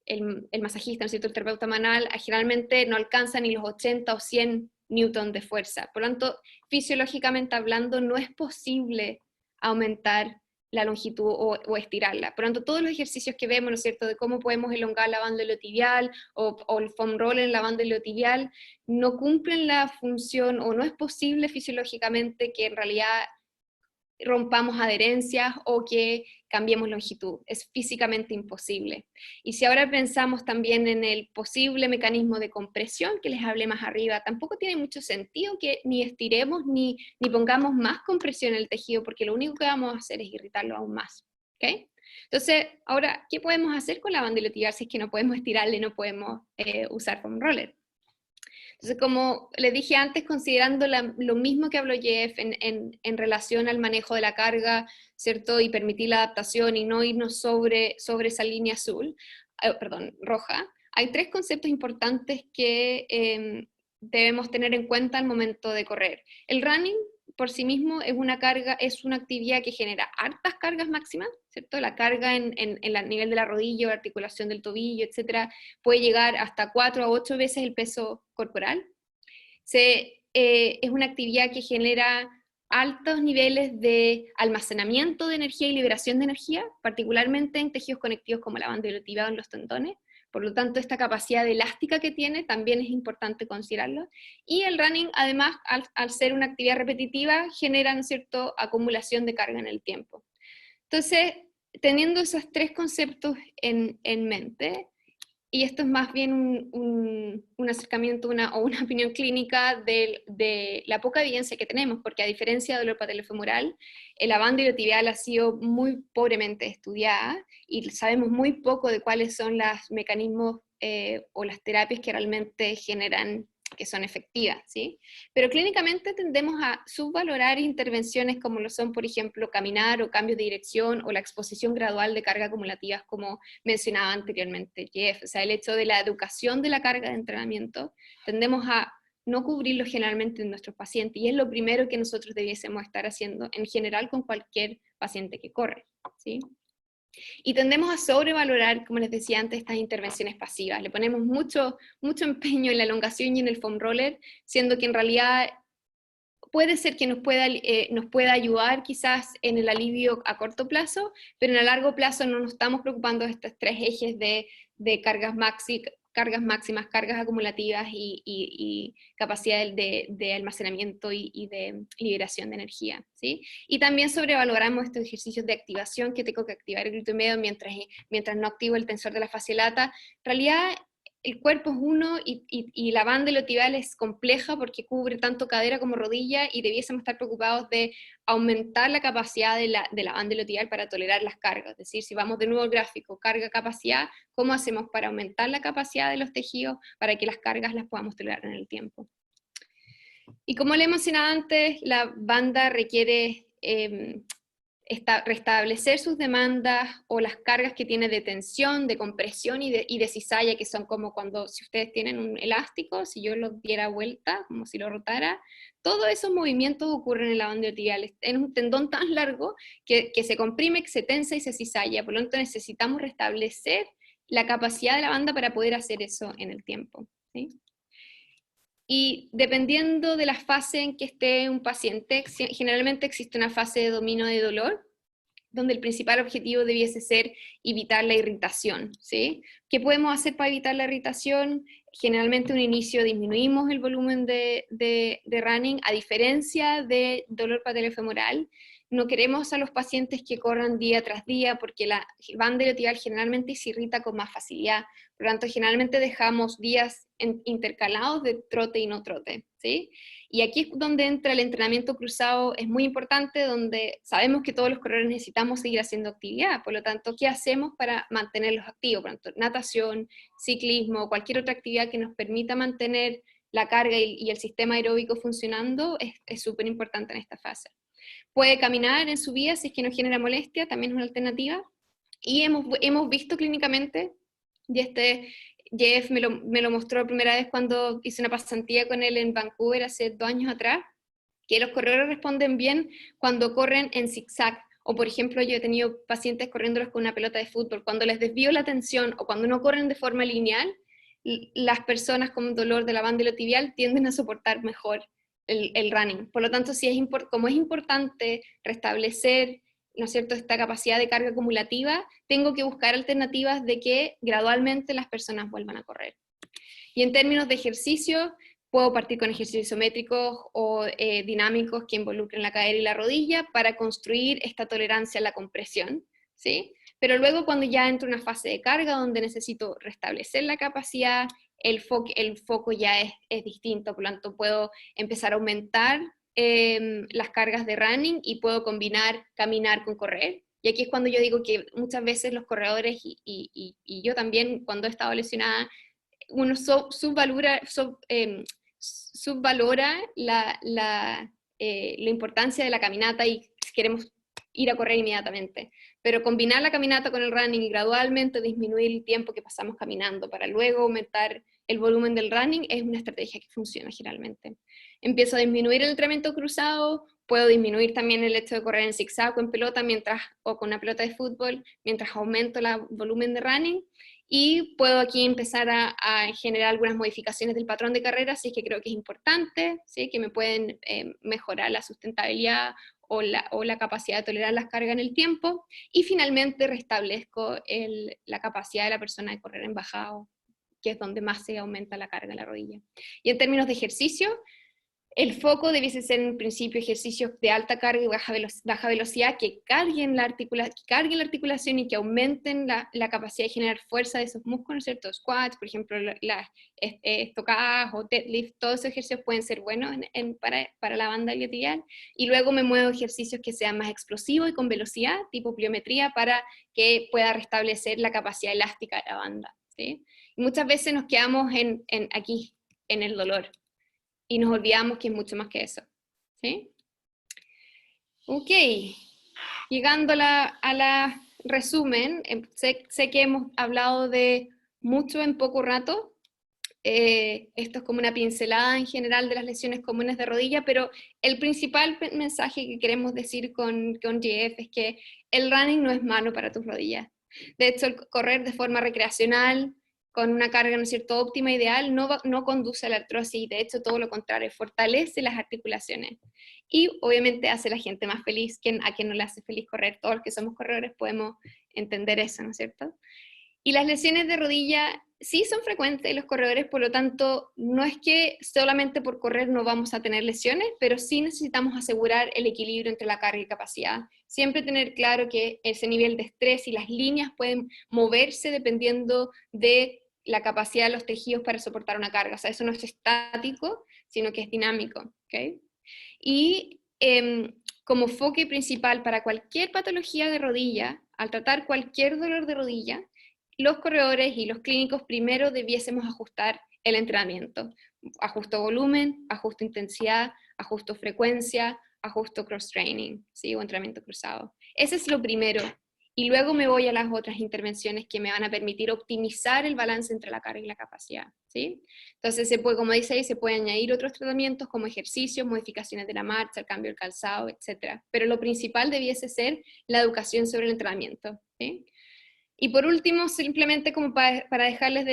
el masajista, ¿no es cierto?, el terapeuta manual, generalmente no alcanza ni los 80 o 100 newtons de fuerza. Por lo tanto, fisiológicamente hablando, no es posible aumentar la longitud o estirarla. Por lo tanto, todos los ejercicios que vemos, ¿no es cierto?, de cómo podemos elongar la banda iliotibial o el foam roller en la banda iliotibial, no cumplen la función, o no es posible fisiológicamente que en realidad rompamos adherencias o que cambiemos longitud. Es físicamente imposible. Y si ahora pensamos también en el posible mecanismo de compresión que les hablé más arriba, tampoco tiene mucho sentido que ni estiremos ni pongamos más compresión en el tejido, porque lo único que vamos a hacer es irritarlo aún más. ¿Okay? Entonces, ahora, ¿qué podemos hacer con la banda iliotibial si es que no podemos estirarle y no podemos usar foam roller? Entonces, como les dije antes, considerando lo mismo que habló Jeff en relación al manejo de la carga, ¿cierto?, y permitir la adaptación y no irnos sobre esa línea roja, hay 3 conceptos importantes que debemos tener en cuenta al momento de correr. El running por sí mismo es una actividad que genera hartas cargas máximas, ¿cierto? La carga en el nivel de la rodilla, o articulación del tobillo, etcétera, puede llegar hasta 4 a 8 veces el peso corporal. Es una actividad que genera altos niveles de almacenamiento de energía y liberación de energía, particularmente en tejidos conectivos como la banda iliotibial o en los tendones. Por lo tanto, esta capacidad elástica que tiene también es importante considerarlo. Y el running, además, al ser una actividad repetitiva, genera, ¿no es cierto?, acumulación de carga en el tiempo. Entonces, teniendo esos 3 conceptos en mente, y esto es más bien un acercamiento o una opinión clínica de la poca evidencia que tenemos, porque a diferencia del dolor patelofemoral, la banda iliotibial ha sido muy pobremente estudiada y sabemos muy poco de cuáles son los mecanismos o las terapias que realmente generan, que son efectivas, ¿sí? Pero clínicamente tendemos a subvalorar intervenciones como lo son, por ejemplo, caminar o cambios de dirección o la exposición gradual de cargas acumulativas, como mencionaba anteriormente Jeff. O sea, el hecho de la educación de la carga de entrenamiento, tendemos a no cubrirlo generalmente en nuestros pacientes, y es lo primero que nosotros debiésemos estar haciendo en general con cualquier paciente que corre, ¿sí? Y tendemos a sobrevalorar, como les decía antes, estas intervenciones pasivas. Le ponemos mucho empeño en la elongación y en el foam roller, siendo que en realidad puede ser que nos pueda ayudar quizás en el alivio a corto plazo, pero en el largo plazo no nos estamos preocupando de estos 3 ejes de cargas máximas, cargas acumulativas y capacidad de almacenamiento y de liberación de energía, ¿sí? Y también sobrevaloramos estos ejercicios de activación, que tengo que activar el glúteo medio mientras no activo el tensor de la fascia lata. En realidad, el cuerpo es uno y la banda iliotibial es compleja porque cubre tanto cadera como rodilla, y debiésemos estar preocupados de aumentar la capacidad de la banda iliotibial para tolerar las cargas. Es decir, si vamos de nuevo al gráfico, carga-capacidad, ¿cómo hacemos para aumentar la capacidad de los tejidos para que las cargas las podamos tolerar en el tiempo? Y como le mencionaba antes, la banda requiere restablecer sus demandas o las cargas que tiene de tensión, de compresión y de cizalla, que son como si ustedes tienen un elástico, si yo lo diera vuelta, como si lo rotara, todos esos movimientos ocurren en la banda iliotibial. Es un tendón tan largo que se comprime, que se tensa y se cizalla. Por lo tanto, necesitamos restablecer la capacidad de la banda para poder hacer eso en el tiempo, ¿sí? Y dependiendo de la fase en que esté un paciente, generalmente existe una fase de dominio de dolor, donde el principal objetivo debiese ser evitar la irritación, ¿sí? ¿Qué podemos hacer para evitar la irritación? Generalmente un inicio disminuimos el volumen de running, a diferencia de dolor patelofemoral. No queremos a los pacientes que corran día tras día porque la banda iliotibial generalmente se irrita con más facilidad. Por lo tanto, generalmente dejamos días intercalados de trote y no trote, ¿sí? Y aquí es donde entra el entrenamiento cruzado, es muy importante, donde sabemos que todos los corredores necesitamos seguir haciendo actividad. Por lo tanto, ¿qué hacemos para mantenerlos activos? Por lo tanto, natación, ciclismo, cualquier otra actividad que nos permita mantener la carga y el sistema aeróbico funcionando es súper importante en esta fase. Puede caminar en su vía si es que no genera molestia, también es una alternativa. Y hemos visto clínicamente, y Jeff me lo mostró la primera vez cuando hice una pasantía con él en Vancouver hace 2 años atrás, que los corredores responden bien cuando corren en zigzag. O por ejemplo, yo he tenido pacientes corriéndolos con una pelota de fútbol. Cuando les desvío la atención o cuando no corren de forma lineal, las personas con dolor de la banda iliotibial tienden a soportar mejor el running. Por lo tanto, como es importante restablecer, ¿no es cierto?, esta capacidad de carga acumulativa, tengo que buscar alternativas de que gradualmente las personas vuelvan a correr. Y en términos de ejercicio, puedo partir con ejercicios isométricos o dinámicos que involucren la cadera y la rodilla para construir esta tolerancia a la compresión, ¿sí? Pero luego cuando ya entro en una fase de carga donde necesito restablecer la capacidad, el foco ya es distinto, por lo tanto puedo empezar a aumentar las cargas de running y puedo combinar caminar con correr. Y aquí es cuando yo digo que muchas veces los corredores y yo también cuando he estado lesionada, uno subvalora la importancia de la caminata y queremos ir a correr inmediatamente. Pero combinar la caminata con el running y gradualmente disminuir el tiempo que pasamos caminando para luego aumentar el volumen del running es una estrategia que funciona generalmente. Empiezo a disminuir el entrenamiento cruzado, puedo disminuir también el hecho de correr en zigzag o en pelota o con una pelota de fútbol mientras aumento el volumen de running. Y puedo aquí empezar a generar algunas modificaciones del patrón de carrera, si es que creo que es importante, ¿sí?, que me pueden mejorar la sustentabilidad o la capacidad de tolerar las cargas en el tiempo. Y finalmente restablezco la capacidad de la persona de correr en bajado, que es donde más se aumenta la carga en la rodilla. Y en términos de ejercicio, el foco debiese ser en principio ejercicios de alta carga y baja velocidad que carguen la articulación y que aumenten la capacidad de generar fuerza de esos músculos, ¿cierto? Squats, por ejemplo, las estocadas o deadlift, todos esos ejercicios pueden ser buenos para la banda iliotibial. Y luego me muevo a ejercicios que sean más explosivos y con velocidad, tipo pliometría, para que pueda restablecer la capacidad elástica de la banda, ¿sí? Y muchas veces nos quedamos aquí, en el dolor, y nos olvidamos que es mucho más que eso, ¿sí? Ok, llegando a la resumen, sé que hemos hablado de mucho en poco rato. Esto es como una pincelada en general de las lesiones comunes de rodilla, pero el principal mensaje que queremos decir con GF es que el running no es malo para tus rodillas. De hecho, el correr de forma recreacional, con una carga, ¿no es cierto?, óptima, ideal, no conduce a la artrosis, de hecho todo lo contrario, fortalece las articulaciones. Y obviamente hace a la gente más feliz, a quien no le hace feliz correr. Todos los que somos corredores podemos entender eso, ¿no es cierto? Y las lesiones de rodilla sí son frecuentes en los corredores, por lo tanto, no es que solamente por correr no vamos a tener lesiones, pero sí necesitamos asegurar el equilibrio entre la carga y capacidad. Siempre tener claro que ese nivel de estrés y las líneas pueden moverse dependiendo de la capacidad de los tejidos para soportar una carga. O sea, eso no es estático, sino que es dinámico, ¿okay? Y como foco principal para cualquier patología de rodilla, al tratar cualquier dolor de rodilla, los corredores y los clínicos primero debiésemos ajustar el entrenamiento. Ajusto volumen, ajusto intensidad, ajusto frecuencia, ajusto cross-training, ¿sí?, o entrenamiento cruzado. Ese es lo primero. Y luego me voy a las otras intervenciones que me van a permitir optimizar el balance entre la carga y la capacidad, ¿sí? Entonces, como dice ahí, se pueden añadir otros tratamientos como ejercicios, modificaciones de la marcha, el cambio del calzado, etc. Pero lo principal debiese ser la educación sobre el entrenamiento, ¿sí? Y por último, simplemente como para dejarles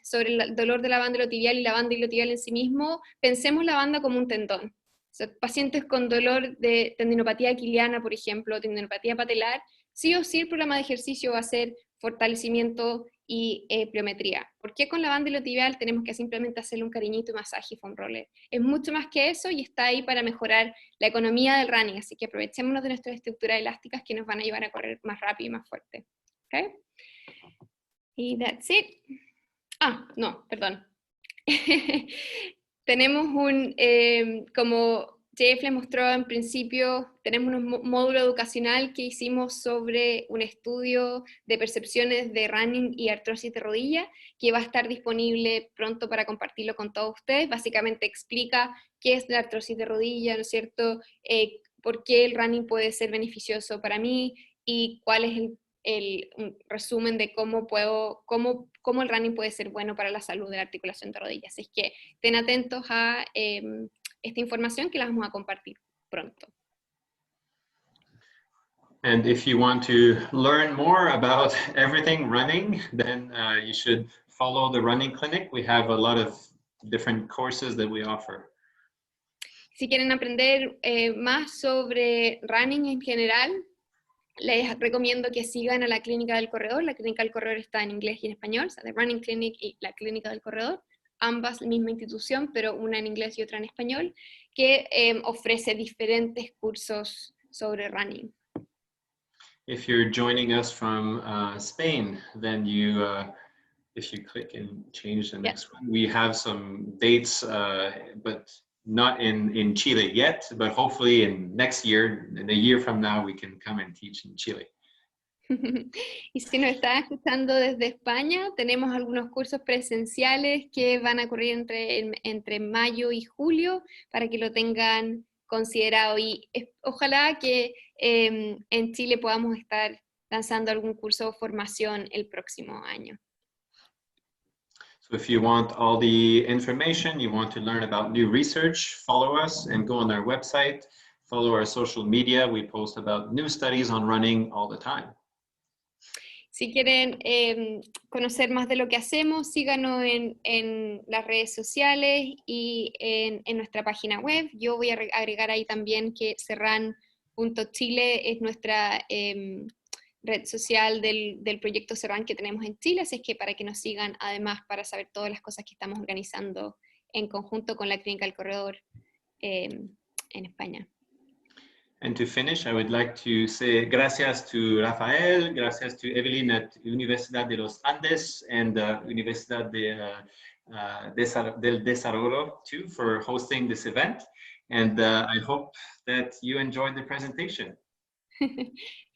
sobre el dolor de la banda iliotibial y la banda iliotibial en sí mismo, pensemos la banda como un tendón, sea, pacientes con dolor de tendinopatía aquiliana, por ejemplo, tendinopatía patelar, sí o sí el programa de ejercicio va a ser fortalecimiento y pliometría. ¿Por qué con la banda iliotibial tenemos que simplemente hacerle un cariñito y masaje y foam roller? Es mucho más que eso y está ahí para mejorar la economía del running, así que aprovechémonos de nuestras estructuras elásticas que nos van a ayudar a correr más rápido y más fuerte. ¿Okay? Y that's it. No, perdón. Tenemos como Jeff les mostró en principio, tenemos un módulo educacional que hicimos sobre un estudio de percepciones de running y artrosis de rodilla, que va a estar disponible pronto para compartirlo con todos ustedes. Básicamente explica qué es la artrosis de rodilla, ¿no es cierto? Por qué el running puede ser beneficioso para mí y cuál es un resumen de cómo el running puede ser bueno para la salud de la articulación de rodillas. Así que estén atentos a esta información que la vamos a compartir pronto. And if you want to learn more about everything running, then you should follow the running clinic. We have a lot of different courses that we offer. Si quieren aprender más sobre running en general, les recomiendo que sigan a la Clínica del Corredor. La Clínica del Corredor está en inglés y en español, o sea, The Running Clinic y la Clínica del Corredor, ambas la misma institución, pero una en inglés y otra en español, que ofrece diferentes cursos sobre running. If you're joining us from Spain, then you, if you click and change the next one, we have some dates, but not in Chile yet, but hopefully in next year, in a year from now, we can come and teach in Chile. Y si nos están escuchando desde España, tenemos algunos cursos presenciales que van a ocurrir entre mayo y julio para que lo tengan considerado. Y ojalá que en Chile podamos estar lanzando algún curso o formación el próximo año. So if you want all the information, you want to learn about new research, follow us and go on our website, follow our social media. We post about new studies on running all the time. Si quieren conocer más de lo que hacemos, síganos en las redes sociales y en nuestra página web. Yo voy a agregar ahí también que Serran.chile es nuestra red social del proyecto Serran que tenemos en Chile, así es que para que nos sigan, además, para saber todas las cosas que estamos organizando en conjunto con la Clínica del Corredor en España. And to finish, I would like to say gracias to Rafael, gracias to Evelyn at Universidad de los Andes and Universidad del Desarrollo too for hosting this event. And I hope that you enjoyed the presentation.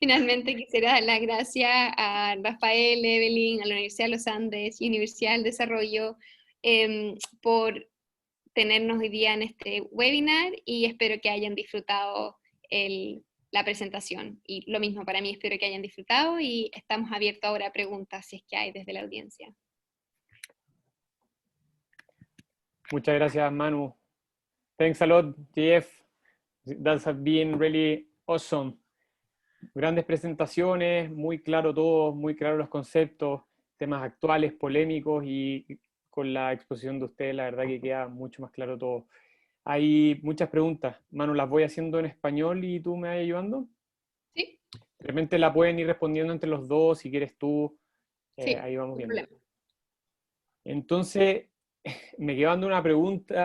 Finalmente quisiera dar las gracias a Rafael, Evelyn, a la Universidad de los Andes y Universidad del Desarrollo por tenernos hoy día en este webinar y espero que hayan disfrutado la presentación. Y lo mismo para mí, espero que hayan disfrutado y estamos abiertos ahora a preguntas si es que hay desde la audiencia. Muchas gracias, Manu. Thanks a lot, Jeff. That has been really awesome. Grandes presentaciones, muy claro todo, muy claro los conceptos, temas actuales, polémicos y con la exposición de ustedes, la verdad que queda mucho más claro todo. Hay muchas preguntas. Manu, las voy haciendo en español y tú me vas ayudando. Sí. De repente la pueden ir respondiendo entre los dos, si quieres tú. Sí, ahí vamos viendo. problema. Entonces, me quedo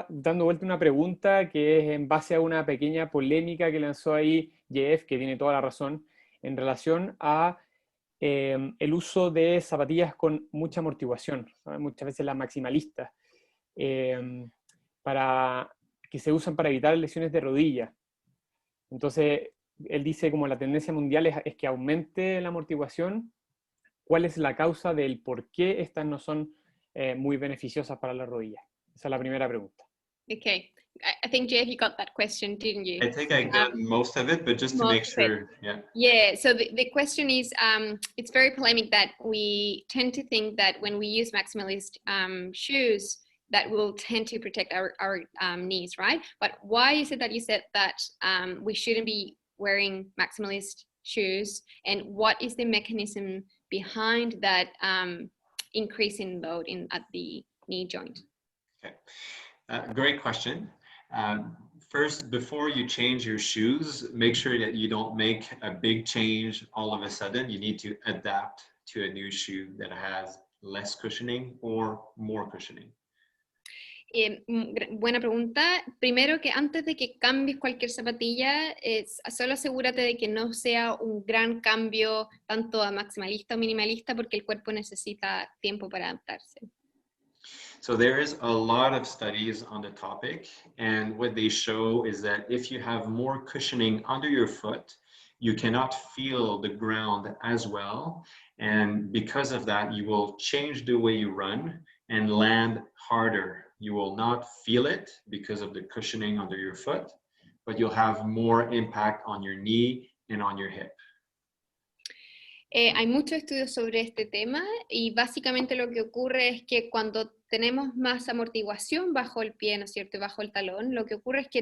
dando vuelta una pregunta que es en base a una pequeña polémica que lanzó ahí Jeff, que tiene toda la razón, en relación a el uso de zapatillas con mucha amortiguación, ¿sabes? Muchas veces las maximalistas, que se usan para evitar lesiones de rodilla. Entonces, él dice como la tendencia mundial es que aumente la amortiguación. ¿Cuál es la causa del por qué estas no son muy beneficiosas para la rodilla? Esa es la primera pregunta. Okay. I think, Jeff, you got that question, didn't you? I think I got most of it, but just to make sure, yeah. Yeah, so the question is, it's very polemic that we tend to think that when we use maximalist shoes, that will tend to protect our knees, right? But why is it that you said that we shouldn't be wearing maximalist shoes? And what is the mechanism behind that increase in load at the knee joint? Okay, great question. First, before you change your shoes, make sure that you don't make a big change all of a sudden. You need to adapt to a new shoe that has less cushioning or more cushioning. Buena pregunta. Primero, que antes de que cambies cualquier zapatilla, solo asegúrate de que no sea un gran cambio tanto a maximalista o minimalista, porque el cuerpo necesita tiempo para adaptarse. So there is a lot of studies on the topic, and what they show is that if you have more cushioning under your foot, you cannot feel the ground as well, and because of that, you will change the way you run and land harder. You will not feel it because of the cushioning under your foot, but you'll have more impact on your knee and on your hip. Hay muchos estudios sobre este tema y básicamente lo que ocurre es que cuando tenemos más amortiguación bajo el pie, ¿no es cierto?, y bajo el talón, lo que ocurre es que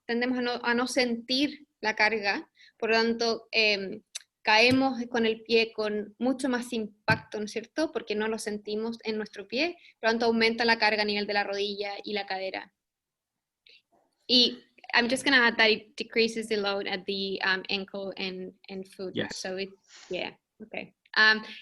tendemos a no sentir la carga, por lo tanto caemos con el pie con mucho más impacto, ¿no es cierto?, porque no lo sentimos en nuestro pie, por lo tanto aumenta la carga a nivel de la rodilla y la cadera. Y I'm just going to add that it decreases the load at the ankle and foot. Yes. So yeah, okay.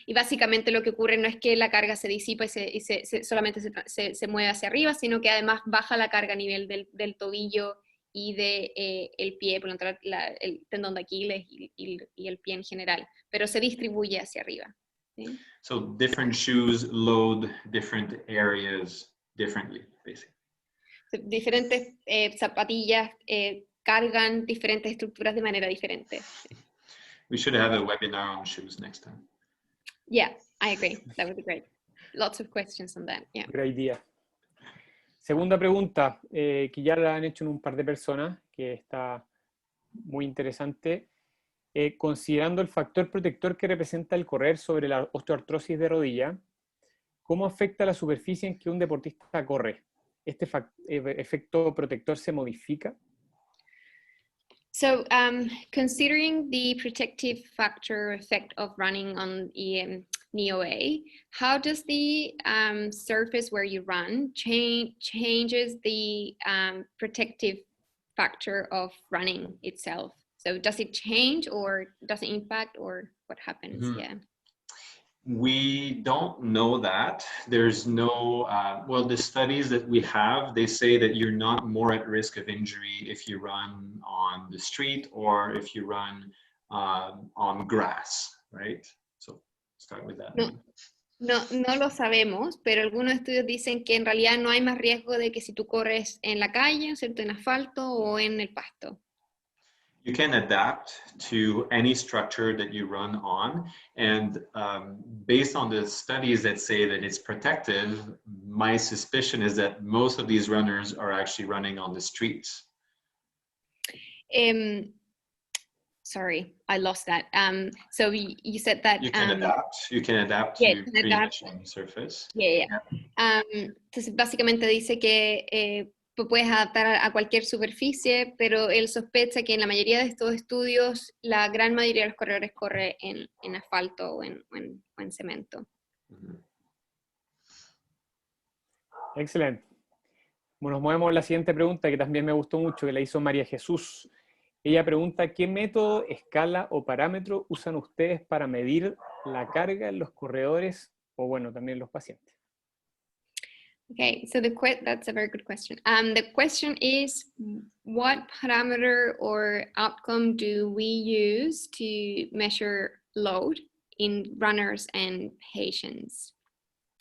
Y básicamente lo que ocurre no es que la carga se disipa y solamente se mueve hacia arriba, sino que además baja la carga a nivel del tobillo y el pie, por lo tanto el tendón de Aquiles y el pie en general, pero se distribuye hacia arriba. ¿Sí? So different shoes load different areas differently, basically. Diferentes zapatillas cargan diferentes estructuras de manera diferente. We should have a webinar on shoes next time. Yeah, I agree. That would be great. Lots of questions on that. Yeah. Great idea. Segunda pregunta, que ya la han hecho en un par de personas, que está muy interesante. Considerando el factor protector que representa el correr sobre la osteoartrosis de rodilla, ¿cómo afecta la superficie en que un deportista corre? ¿Este efecto protector se modifica? So, considering the protective factor effect of running on the knee OA, how does the surface where you run changes the protective factor of running itself? So does it change or does it impact or what happens? Mm-hmm. Yeah. We don't know that. There's no, well, the studies that we have, they say that you're not more at risk of injury if you run on the street or if you run on grass, right? So start with that. No lo sabemos, pero algunos estudios dicen que en realidad no hay más riesgo de que si tú corres en la calle, ¿cierto?, en asfalto o en el pasto. You can adapt to any structure that you run on, and based on the studies that say that it's protective, my suspicion is that most of these runners are actually running on the streets. Sorry, I lost that. So you said that you can adapt. You can adapt to pre-measuring surface. Yeah. Entonces básicamente dice que puedes adaptar a cualquier superficie, pero él sospecha que en la mayoría de estos estudios la gran mayoría de los corredores corre en asfalto o en cemento. Excelente. Bueno, nos movemos a la siguiente pregunta que también me gustó mucho, que la hizo María Jesús. Ella pregunta, ¿qué método, escala o parámetro usan ustedes para medir la carga en los corredores o, bueno, también los pacientes? Okay, so that's a very good question. The question is, what parameter or outcome do we use to measure load in runners and patients?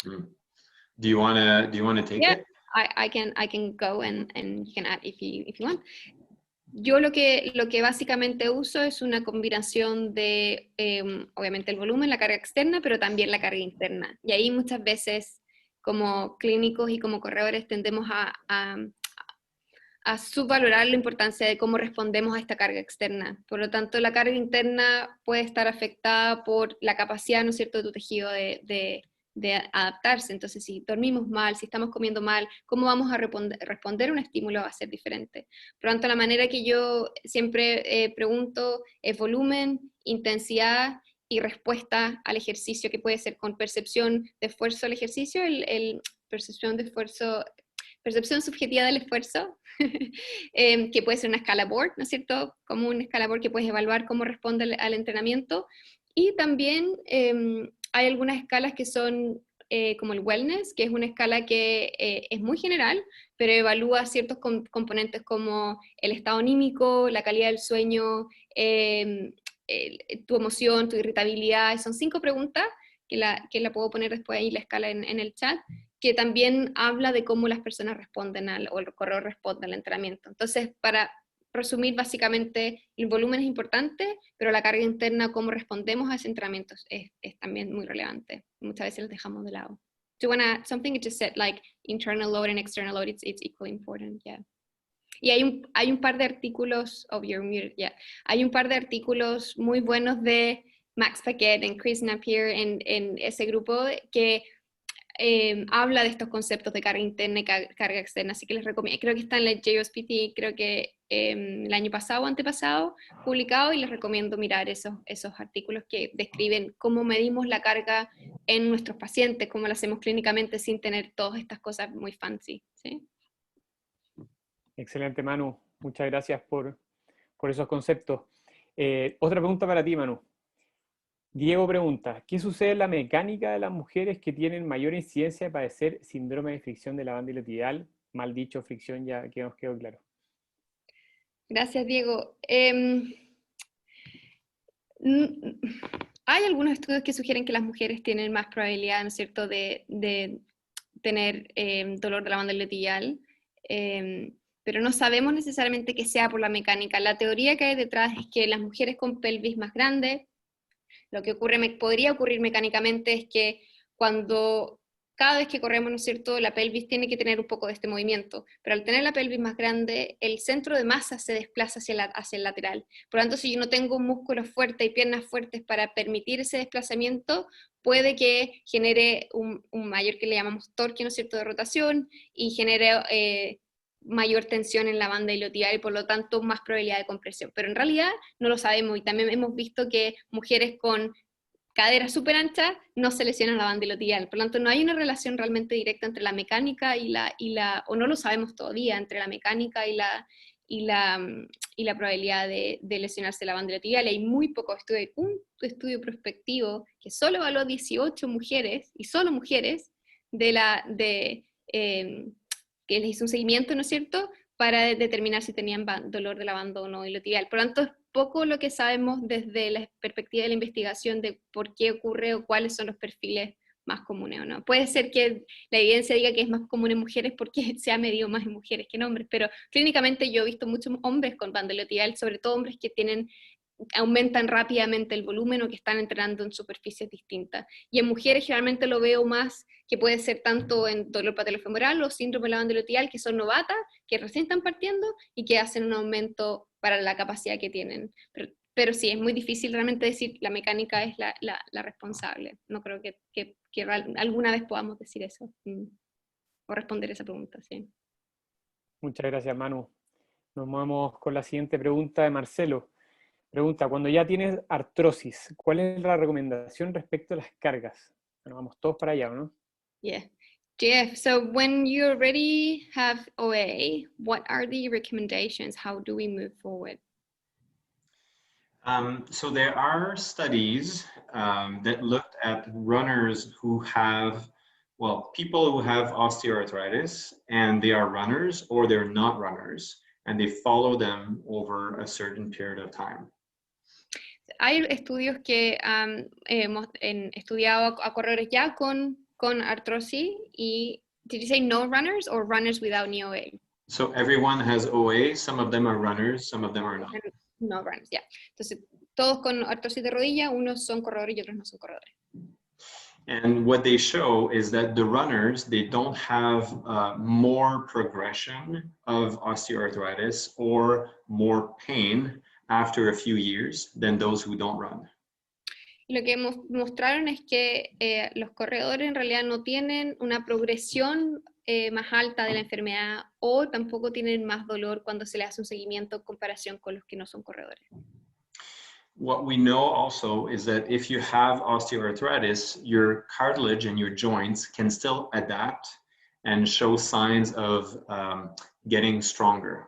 Do you want to take it? I can go and you can add if you want. Yo lo que básicamente uso es una combinación de, obviamente el volumen, la carga externa, pero también la carga interna. Y ahí muchas veces, como clínicos y como corredores, tendemos a subvalorar la importancia de cómo respondemos a esta carga externa. Por lo tanto, la carga interna puede estar afectada por la capacidad, ¿no es cierto?, de tu tejido de adaptarse. Entonces, si dormimos mal, si estamos comiendo mal, ¿cómo vamos a responder a un estímulo? Va a ser diferente. Por lo tanto, la manera que yo siempre pregunto es volumen, intensidad y respuesta al ejercicio, que puede ser con percepción de esfuerzo al ejercicio, percepción de esfuerzo, percepción subjetiva del esfuerzo, que puede ser una escala Borg, ¿no es cierto? Como una escala Borg que puedes evaluar cómo responde al entrenamiento. Y también hay algunas escalas que son como el wellness, que es una escala que es muy general, pero evalúa ciertos componentes como el estado anímico, la calidad del sueño, tu emoción, tu irritabilidad. Son 5 preguntas que la puedo poner después ahí la escala en el chat, que también habla de cómo las personas responden o el corredor responde al entrenamiento. Entonces, para resumir, básicamente, el volumen es importante, pero la carga interna, cómo respondemos a ese entrenamiento es también muy relevante. Muchas veces los dejamos de lado. Do you want something you just said, like internal load and external load, it's equally important, yeah. Y hay un par de artículos, hay un par de artículos muy buenos de Max Paquet y Chris Napier en ese grupo que habla de estos conceptos de carga interna y carga externa, así que les recomiendo. Creo que está en la JOSPT, creo que el año pasado o antepasado publicado, y les recomiendo mirar esos artículos que describen cómo medimos la carga en nuestros pacientes, cómo lo hacemos clínicamente sin tener todas estas cosas muy fancy, ¿sí? Excelente, Manu. Muchas gracias por esos conceptos. Otra pregunta para ti, Manu. Diego pregunta, ¿qué sucede en la mecánica de las mujeres que tienen mayor incidencia de padecer síndrome de fricción de la banda iliotibial? Mal dicho, fricción, ya que nos quedó claro. Gracias, Diego. Hay algunos estudios que sugieren que las mujeres tienen más probabilidad, ¿no es cierto?, de tener dolor de la banda iliotibial, pero no sabemos necesariamente que sea por la mecánica. La teoría que hay detrás es que las mujeres con pelvis más grande, lo que podría ocurrir mecánicamente es que cada vez que corremos, ¿no es cierto?, la pelvis tiene que tener un poco de este movimiento, pero al tener la pelvis más grande, el centro de masa se desplaza hacia el lateral. Por lo tanto, si yo no tengo músculos fuertes y piernas fuertes para permitir ese desplazamiento, puede que genere un mayor, que le llamamos torque, ¿no es cierto?, de rotación, y genere mayor tensión en la banda iliotibial y por lo tanto más probabilidad de compresión. Pero en realidad no lo sabemos, y también hemos visto que mujeres con caderas súper anchas no se lesionan la banda iliotibial. Por lo tanto, no hay una relación realmente directa entre la mecánica o no lo sabemos todavía, entre la mecánica y la probabilidad de lesionarse la banda iliotibial. Hay muy pocos estudios. Un estudio prospectivo que solo evaluó 18 mujeres, y solo mujeres, que les hizo un seguimiento, ¿no es cierto?, para determinar si tenían dolor de la banda o no iliotibial. Por lo tanto, es poco lo que sabemos desde la perspectiva de la investigación de por qué ocurre o cuáles son los perfiles más comunes o no. Puede ser que la evidencia diga que es más común en mujeres porque se ha medido más en mujeres que en hombres, pero clínicamente yo he visto muchos hombres con banda iliotibial, sobre todo hombres que aumentan rápidamente el volumen o que están entrenando en superficies distintas. Y en mujeres generalmente lo veo más, que puede ser tanto en dolor patelofemoral o síndrome de la banda iliotibial, que son novatas, que recién están partiendo y que hacen un aumento para la capacidad que tienen. Pero sí, es muy difícil realmente decir la mecánica es la responsable. No creo que alguna vez podamos decir eso o responder esa pregunta, sí. Muchas gracias, Manu. Nos movemos con la siguiente pregunta de Marcelo. Pregunta, cuando ya tienes artrosis, ¿cuál es la recomendación respecto a las cargas? Bueno, vamos todos para allá, ¿no? Yeah. Jeff, so when you already have OA, what are the recommendations? How do we move forward? So there are studies that looked at runners who have, well, people who have osteoarthritis and they are runners or they're not runners, and they follow them over a certain period of time. Hay estudios que hemos estudiado a corredores ya con artrosis y, did you say no runners or runners without any OA? So everyone has OA, some of them are runners, some of them are not. No runners, ya. Yeah. Entonces, todos con artrosis de rodilla, unos son corredores y otros no son corredores. And what they show is that the runners, they don't have more progression of osteoarthritis or more pain after a few years than those who don't run. Lo que mostraron es que los corredores en realidad no tienen una progresión más alta de la enfermedad o tampoco tienen más dolor cuando se les hace un seguimiento en comparación con los que no son corredores. What we know also is that if you have osteoarthritis, your cartilage and your joints can still adapt and show signs of getting stronger.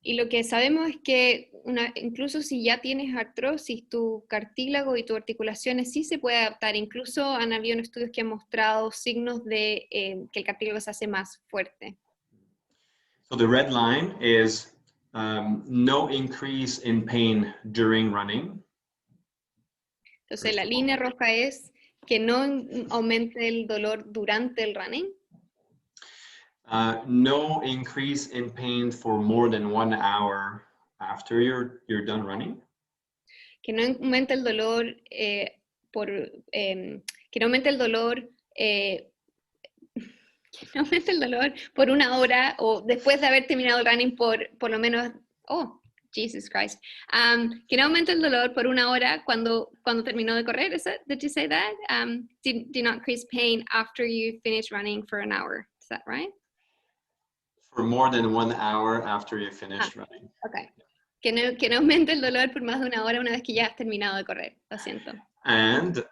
Y lo que sabemos es que incluso si ya tienes artrosis, tu cartílago y tus articulaciones sí se puede adaptar. Incluso han habido estudios que han mostrado signos de que el cartílago se hace más fuerte. So the red line is no increase in pain during running. Entonces la línea roja es que no aumente el dolor durante el running. No increase in pain for more than 1 hour after you're done running. Que no aumente el dolor que no aumente el dolor que no aumente el dolor por 1 hora o después de haber terminado el running por lo menos, oh, Jesus Christ, que no aumente el dolor por 1 hora cuando terminó de correr. Did you say that? Do not increase pain after you finish running for 1 hour. Is that right? For more than 1 hour after you finished running. Okay. Que no aumente el dolor por más de 1 hora una vez que ya has terminado de correr. Lo siento. And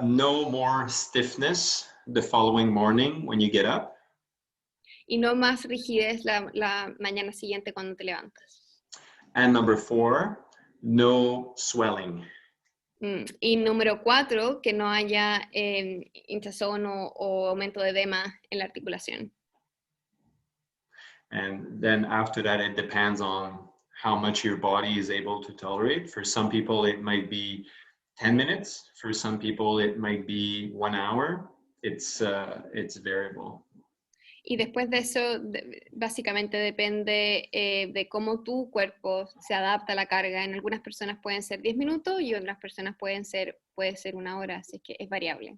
no more stiffness the following morning when you get up. Y no más rigidez la mañana siguiente cuando te levantas. And number 4, no swelling. Y número 4, que no haya hinchazón o aumento de edema en la articulación. And then after that, it depends on how much your body is able to tolerate. For some people, it might be 10 minutes. For some people, it might be 1 hour. It's variable. Y después de eso, básicamente depende de cómo tu cuerpo se adapta a la carga. En algunas personas pueden ser 10 minutos y otras personas puede ser 1 hora, así que es variable.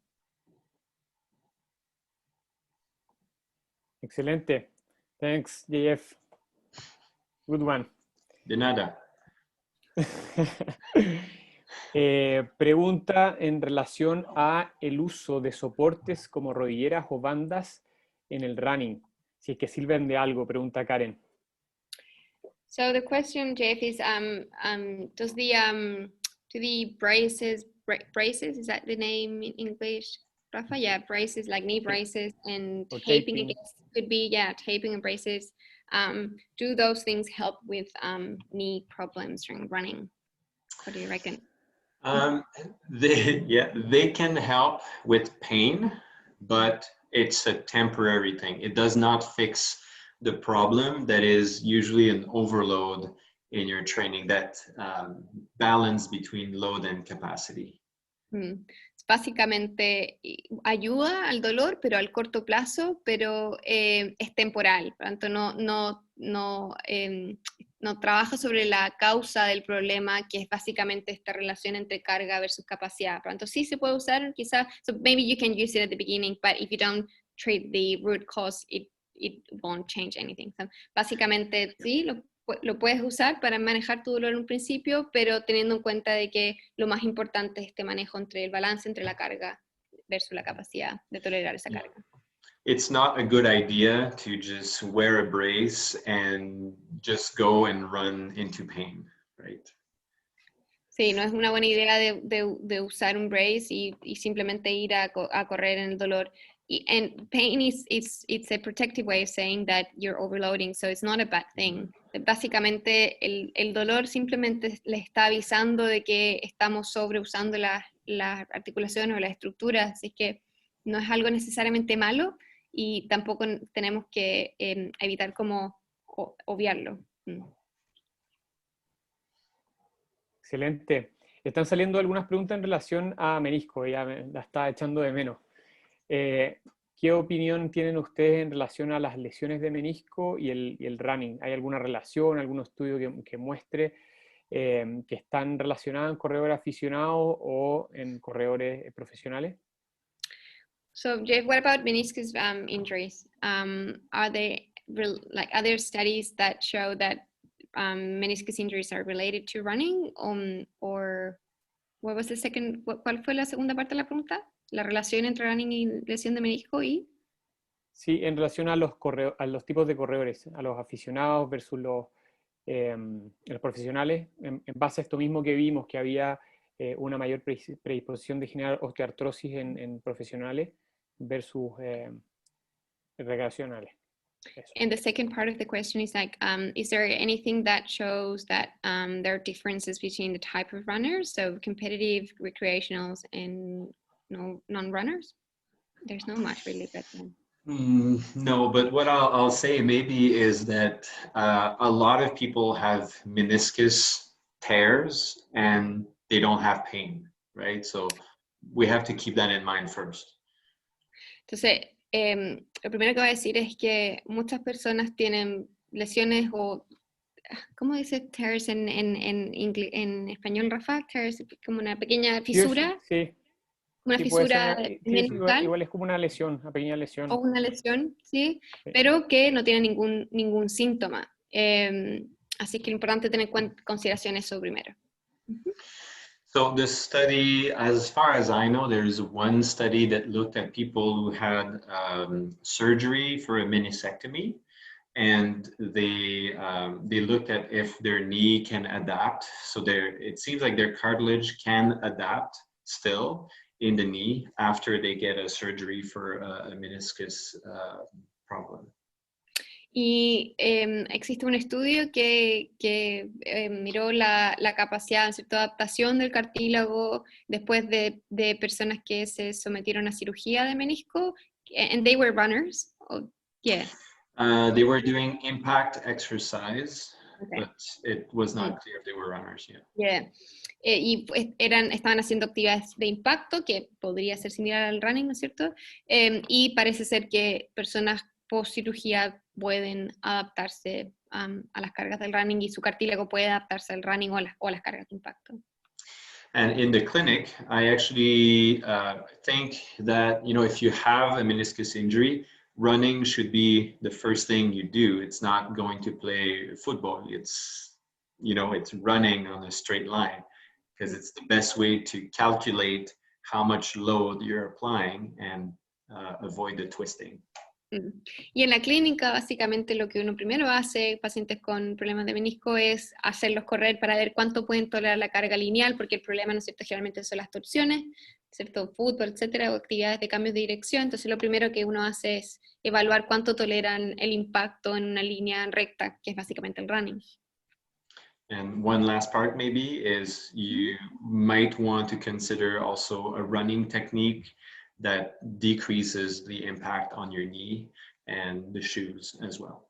Excelente. Thanks, JF. Good one. De nada. Pregunta en relación a el uso de soportes como rodilleras o bandas en el running. Si es que sirven de algo, pregunta Karen. So the question, Jeff, is do the braces, is that the name in English, Rafa? Yeah, braces, like knee braces and Or taping, I taping. guess, could be, yeah, taping and braces. Do those things help with knee problems during running? What do you reckon? They can help with pain, but it's a temporary thing. It does not fix the problem that is usually an overload in your training, that balance between load and capacity. Básicamente ayuda al dolor, pero al corto plazo, pero es temporal. Por lo tanto, no trabaja sobre la causa del problema, que es básicamente esta relación entre carga versus capacidad. Por lo tanto, sí se puede usar, quizás, so maybe you can use it at the beginning, but if you don't treat the root cause, it won't change anything. So, básicamente, sí, lo puedes usar para manejar tu dolor en un principio, pero teniendo en cuenta de que lo más importante es este manejo entre el balance entre la carga versus la capacidad de tolerar esa carga. It's not a good idea to just wear a brace and just go and run into pain, right? Sí, no es una buena idea de usar un brace y simplemente ir a correr en el dolor. And pain it's a protective way of saying that you're overloading, so it's not a bad thing. Básicamente el dolor simplemente le está avisando de que estamos sobreusando las articulaciones o las estructuras, así que no es algo necesariamente malo y tampoco tenemos que evitar como obviarlo. Excelente. Están saliendo algunas preguntas en relación a menisco, ya la está echando de menos. ¿Qué opinión tienen ustedes en relación a las lesiones de menisco y el running? ¿Hay alguna relación, algún estudio que muestre que están relacionadas en corredores aficionados o en corredores profesionales? So, Jeff, what about meniscus injuries? Are there studies that show that meniscus injuries are related to running? Or what was the second? ¿Cuál fue la segunda parte de la pregunta? ¿La relación entre running y lesión de menisco y? Sí, en relación a los tipos de corredores, a los aficionados versus los profesionales, en base a esto mismo que vimos, que había una mayor predisposición de generar osteoartrosis en profesionales versus recreacionales. Eso. And the second part of the question is like, is there anything that shows that there are differences between the type of runners, so competitive, recreationals, and non-runners? There's not much really, but no, but what I'll say maybe is that a lot of people have meniscus tears and they don't have pain, right? So we have to keep that in mind first. Entonces, lo primero que voy a decir es que muchas personas tienen lesiones o, ¿cómo dice tears en español, Rafa? Tears, como una pequeña fisura. Sí. Una Sí, puede fisura ser meniscal. igual es como una lesión, una pequeña lesión. O una lesión, ¿sí? Sí. Pero que no tiene ningún síntoma. Así que es importante tener en consideración eso primero. So the study, as far as I know, there's one study that looked at people who had surgery for a meniscectomy, and they looked at if their knee can adapt. So it seems like their cartilage can adapt still in the knee after they get a surgery for a meniscus problem. Y existe un estudio que miró la capacidad, ¿cierto?, de adaptación del cartílago después de personas que se sometieron a cirugía de menisco, and they were runners. Oh, yeah. They were doing impact exercise, Okay. but it was not clear if they were runners yet. Yeah. Y pues estaban haciendo actividades de impacto, que podría ser similar al running, ¿no es cierto? Y parece ser que personas post cirugía pueden adaptarse a las cargas del running y su cartílago puede adaptarse al running o a las cargas de impacto. And in the clinic, I actually think that, if you have a meniscus injury, running should be the first thing you do. It's not going to play football. It's running on a straight line, because it's the best way to calculate how much load you're applying and avoid the twisting. Y en la clínica, básicamente, lo que uno primero hace, pacientes con problemas de menisco, es hacerlos correr para ver cuánto pueden tolerar la carga lineal, porque el problema, ¿no es cierto?, generalmente son las torsiones, ¿cierto?, fútbol, etcétera, o actividades de cambios de dirección. Entonces, lo primero que uno hace es evaluar cuánto toleran el impacto en una línea recta, que es básicamente el running. And one last part maybe is you might want to consider also a running technique that decreases the impact on your knee and the shoes as well.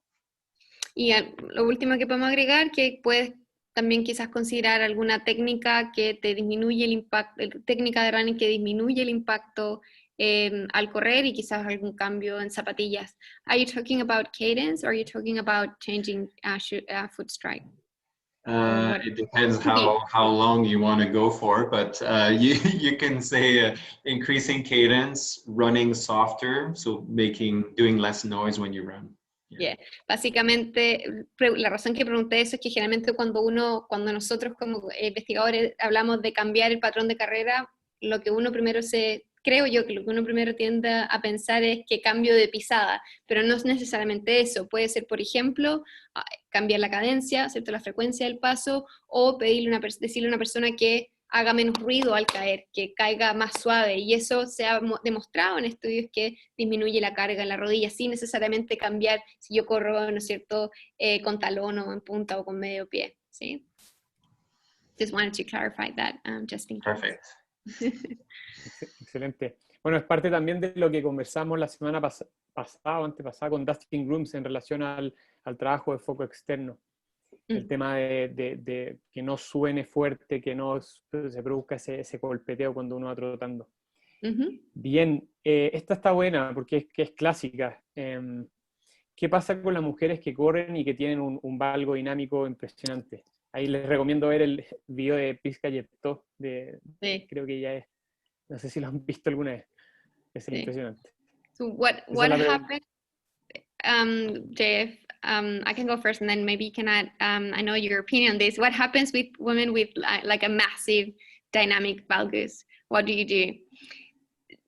Y lo último que podemos agregar, que puedes también quizás considerar alguna técnica que te disminuye el impacto, técnica de running que disminuye el impacto al correr y quizás algún cambio en zapatillas. Are you talking about cadence or are you talking about changing foot strike? It depends how long you want to go for, but you can say increasing cadence, running softer, so doing less noise when you run. Yeah. Básicamente, la razón que pregunté eso es que generalmente cuando nosotros como investigadores hablamos de cambiar el patrón de carrera, lo que uno primero creo yo que lo que uno primero tiende a pensar es que cambio de pisada, pero no es necesariamente eso. Puede ser, por ejemplo, cambiar la cadencia, ¿cierto?, la frecuencia del paso, o decirle a una persona que haga menos ruido al caer, que caiga más suave, y eso se ha demostrado en estudios que disminuye la carga en la rodilla, sin necesariamente cambiar si yo corro, ¿no es cierto?, con talón o en punta o con medio pie, ¿sí? Just wanted to clarify that, just in case. Perfect. Excelente. Bueno, es parte también de lo que conversamos la semana pasada o antepasada con Dustin Grooms en relación al trabajo de foco externo. El tema de que no suene fuerte, que no se produzca ese golpeteo cuando uno va trotando. Bien, esta está buena porque es clásica. ¿Qué pasa con las mujeres que corren y que tienen un valgo dinámico impresionante? Ahí les recomiendo ver el video de Prisca Yepto, sí. Creo que ya es, no sé si lo han visto alguna vez, es sí. Impresionante. So what happened, JF, I can go first and then maybe you can add, I know your opinion on this. What happens with women with like a massive dynamic valgus? What do you do?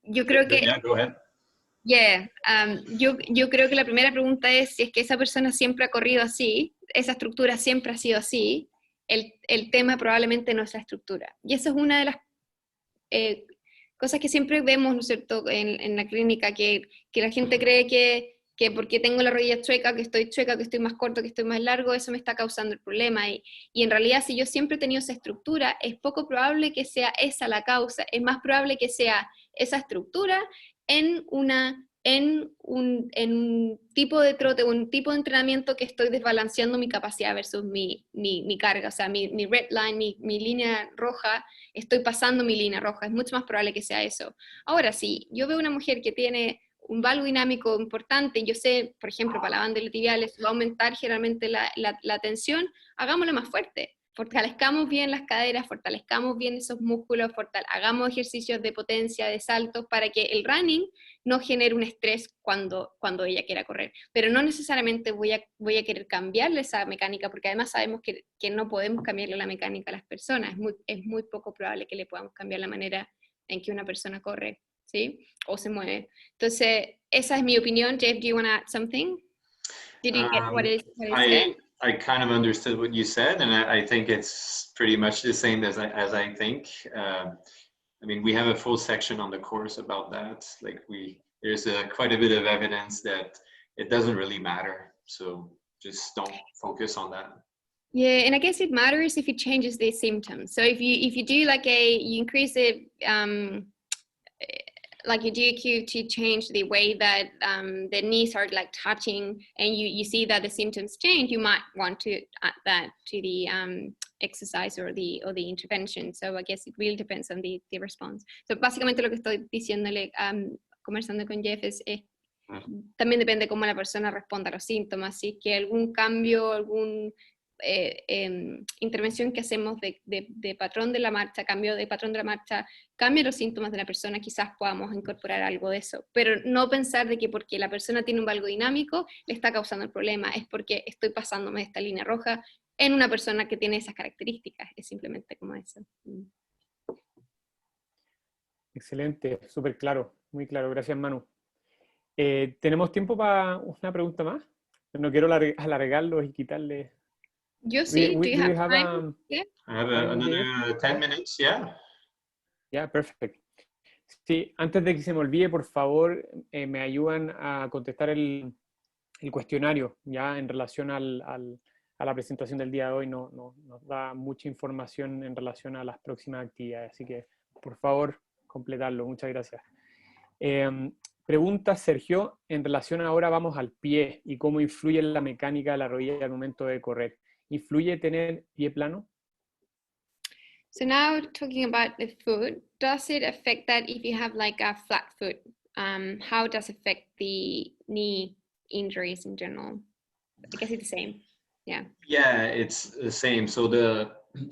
Yo creo que... Yeah, go ahead. Yeah, yo creo que la primera pregunta es si es que esa persona siempre ha corrido así, esa estructura siempre ha sido así, el tema probablemente no es la estructura. Y eso es una de las cosas que siempre vemos, ¿no es cierto?, en la clínica, que la gente cree que que porque tengo la rodilla chueca, que estoy más corto, que estoy más largo, eso me está causando el problema. Y en realidad, si yo siempre he tenido esa estructura, es poco probable que sea esa la causa, es más probable que sea esa estructura en un tipo de trote, un tipo de entrenamiento que estoy desbalanceando mi capacidad versus mi carga, o sea, mi red line, mi línea roja, estoy pasando mi línea roja, es mucho más probable que sea eso. Ahora, si yo veo una mujer que tiene un valgo dinámico importante, yo sé, por ejemplo, para la banda tibiales va a aumentar generalmente la tensión, hagámoslo más fuerte. Fortalezcamos bien las caderas, fortalezcamos bien esos músculos, hagamos ejercicios de potencia, de saltos, para que el running no genere un estrés cuando ella quiera correr. Pero no necesariamente voy a querer cambiarle esa mecánica, porque además sabemos que no podemos cambiarle la mecánica a las personas. Es muy poco probable que le podamos cambiar la manera en que una persona corre, ¿sí? O se mueve. Entonces, esa es mi opinión. Jeff, do you want to add something? Did you get what it said? I kind of understood what you said, and I think it's pretty much the same as I think. I mean, we have a full section on the course about that. Like there's quite a bit of evidence that it doesn't really matter. So just don't focus on that. Yeah, and I guess it matters if it changes the symptoms. So if you do you increase it, like you do to change the way that the knees are like touching, and you see that the symptoms change, you might want to add that to the exercise or the intervention. So I guess it really depends on the response. So básicamente lo que estoy diciéndole, conversando con Jeff es también depende cómo la persona responda a los síntomas. Si es que algún cambio, intervención que hacemos de patrón de la marcha, cambio de patrón de la marcha, cambia los síntomas de la persona, quizás podamos incorporar algo de eso, pero no pensar de que porque la persona tiene un valgo dinámico le está causando el problema, es porque estoy pasándome de esta línea roja en una persona que tiene esas características, es simplemente como eso. Excelente, súper claro, muy claro, gracias Manu. ¿Tenemos tiempo para una pregunta más? No quiero alargarlo y quitarle... Yo sí, do you have time? Yeah. I have another 10 minutes, yeah. Yeah, perfect. Sí, antes de que se me olvide, por favor, me ayudan a contestar el cuestionario, ya en relación a la presentación del día de hoy. Nos da mucha información en relación a las próximas actividades, así que, por favor, completarlo. Muchas gracias. Pregunta Sergio, en relación ahora vamos al pie y cómo influye en la mecánica de la rodilla al momento de correr. ¿Influye tener pie plano? So now talking about the foot, does it affect that if you have like a flat foot? How does it affect the knee injuries in general? I guess it's the same. Yeah. Yeah, it's the same. So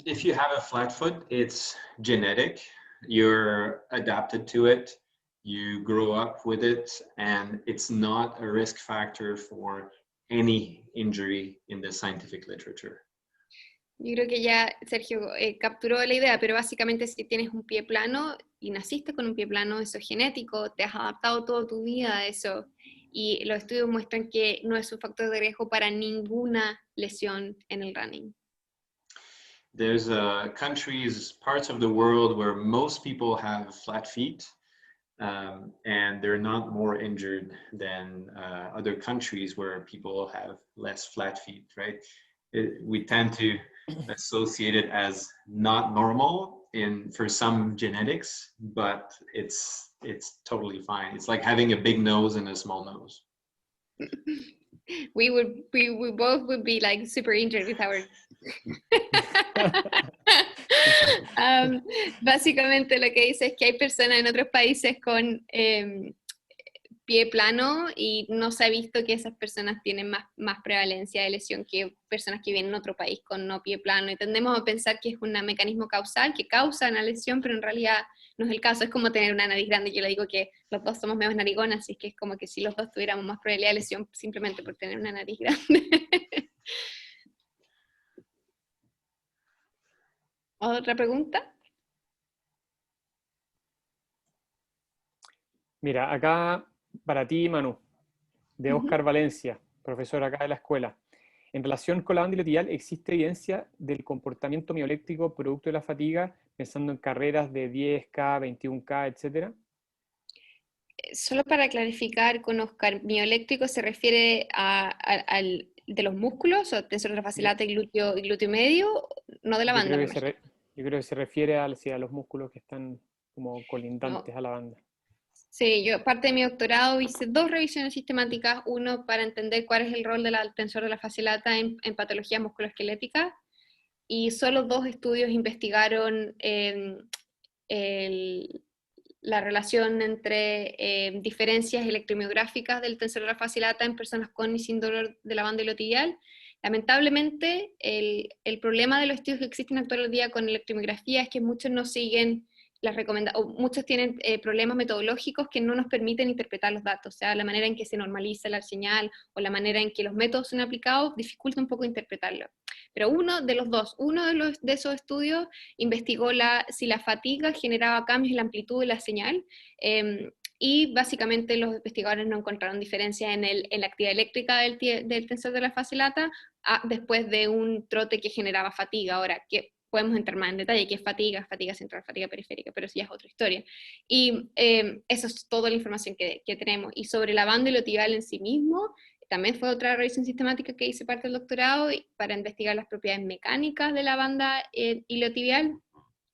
if you have a flat foot, it's genetic. You're adapted to it. You grow up with it, and it's not a risk factor for any injury in the scientific literature. Yo creo que ya Sergio capturó la idea, pero básicamente si tienes un pie plano y naciste con un pie plano, eso es genético, te has adaptado toda tu vida a eso, y los estudios muestran que no es un factor de riesgo para ninguna lesión en el running. There's countries, parts of the world where most people have flat feet, and they're not more injured than other countries where people have less flat feet, right? We tend to associate it as not normal for some genetics, but it's totally fine. It's like having a big nose and a small nose. We both would be like super injured with our básicamente lo que dice es que hay personas en otros países con pie plano y no se ha visto que esas personas tienen más prevalencia de lesión que personas que viven en otro país con no pie plano, y tendemos a pensar que es un mecanismo causal que causa una lesión, pero en realidad no es el caso. Es como tener una nariz grande. Yo le digo que los dos somos medio narigonas, así que es como que si los dos tuviéramos más probabilidad de lesión simplemente por tener una nariz grande. ¿Otra pregunta? Mira, acá para ti, Manu, de Oscar Valencia, profesor acá de la escuela. En relación con la banda iliotibial, ¿existe evidencia del comportamiento mioeléctrico producto de la fatiga, pensando en carreras de 10K, 21K, etcétera? Solo para clarificar con Oscar, mioeléctrico se refiere al de los músculos, o tensor de la fascia lata y glúteo medio, no de la Yo banda, creo me que imagino. yo creo que se refiere a los músculos que están como No. colindantes a la banda. Sí, yo parte de mi doctorado hice 2 revisiones sistemáticas, uno para entender cuál es el rol del tensor de la fascia lata en patologías musculoesqueléticas, y solo 2 estudios investigaron el, la relación entre diferencias electromiográficas del tensor de la fascia lata en personas con y sin dolor de la banda iliotibial. Lamentablemente, el problema de los estudios que existen actualmente día con electromiografía es que muchos no siguen las recomendaciones, o muchos tienen problemas metodológicos que no nos permiten interpretar los datos, o sea, la manera en que se normaliza la señal o la manera en que los métodos son aplicados dificulta un poco interpretarlo. Pero uno de esos estudios investigó si la fatiga generaba cambios en la amplitud de la señal, y básicamente los investigadores no encontraron diferencia en la actividad eléctrica del tensor de la fascia lata después de un trote que generaba fatiga. Ahora, que podemos entrar más en detalle, qué es fatiga, fatiga central, fatiga periférica, pero eso ya es otra historia. Y eso es toda la información que tenemos. Y sobre la banda iliotibial en sí mismo, también fue otra revisión sistemática que hice parte del doctorado para investigar las propiedades mecánicas de la banda iliotibial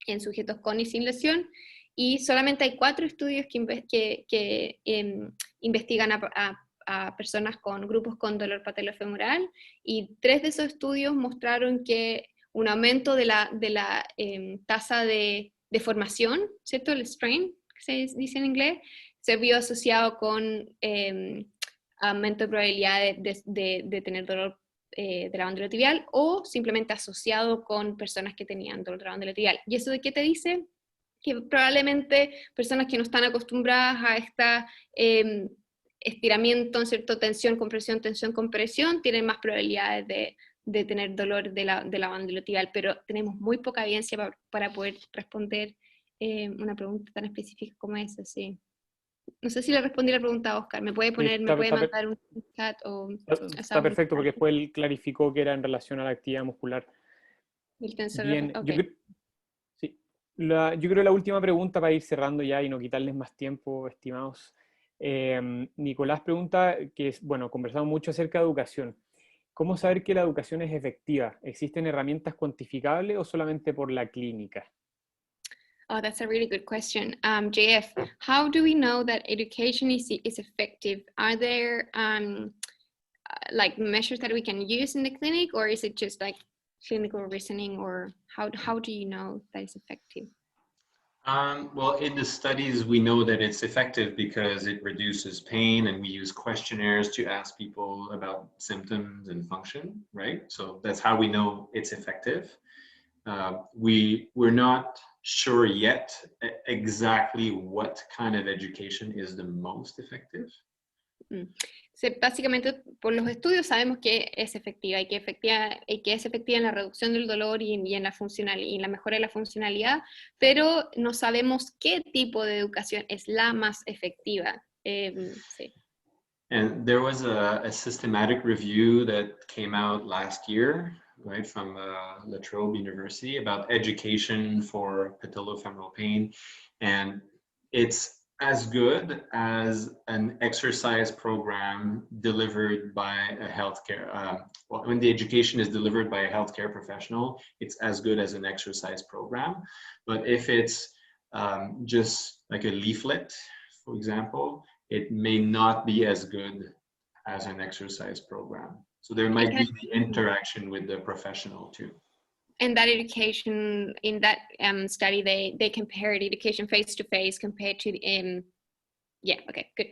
en sujetos con y sin lesión, y solamente hay 4 estudios que investigan a personas con grupos con dolor patelofemoral, y 3 de esos estudios mostraron que un aumento de la tasa de deformación, ¿cierto? El strain, que se dice en inglés, se vio asociado con aumento de probabilidad de tener dolor de la banda iliotibial, o simplemente asociado con personas que tenían dolor de la banda iliotibial. ¿Y eso de qué te dice? Que probablemente personas que no están acostumbradas a esta estiramiento, ¿cierto? Tensión, compresión, tienen más probabilidades de tener dolor de la banda iliotibial, pero tenemos muy poca evidencia para poder responder una pregunta tan específica como esa, sí. No sé si le respondí la pregunta a Oscar. Sí, Me puede mandar un chat o está perfecto porque después él clarificó que era en relación a la actividad muscular. el tensor. Bien, Ok. sí. Yo creo la última pregunta para ir cerrando ya y no quitarles más tiempo, estimados. Nicolás pregunta que es, bueno, conversamos mucho acerca de educación. ¿Cómo saber que la educación es efectiva? ¿Existen herramientas cuantificables o solamente por la clínica? Oh, that's a really good question. JF, how do we know that education is effective? Are there like measures that we can use in the clinic, or is it just like clinical reasoning, or how do you know that it's effective? Well, in the studies, we know that it's effective because it reduces pain, and we use questionnaires to ask people about symptoms and function, right? So that's how we know it's effective. We're not sure yet exactly what kind of education is the most effective. Básicamente, por los estudios sabemos que es efectiva y que es efectiva en la reducción del dolor y en la mejora de la funcionalidad, pero no sabemos qué tipo de educación es la más efectiva. Sí. And there was a systematic review that came out last year, right, from La Trobe University about education for patellofemoral pain. And it's as good as an exercise program delivered by a healthcare, well, when the education is delivered by a healthcare professional, it's as good as an exercise program. But if it's just like a leaflet, for example, it may not be as good as an exercise program. So there might be the interaction with the professional too. In that education, in that study, they compared education face-to-face compared to, yeah, okay, good.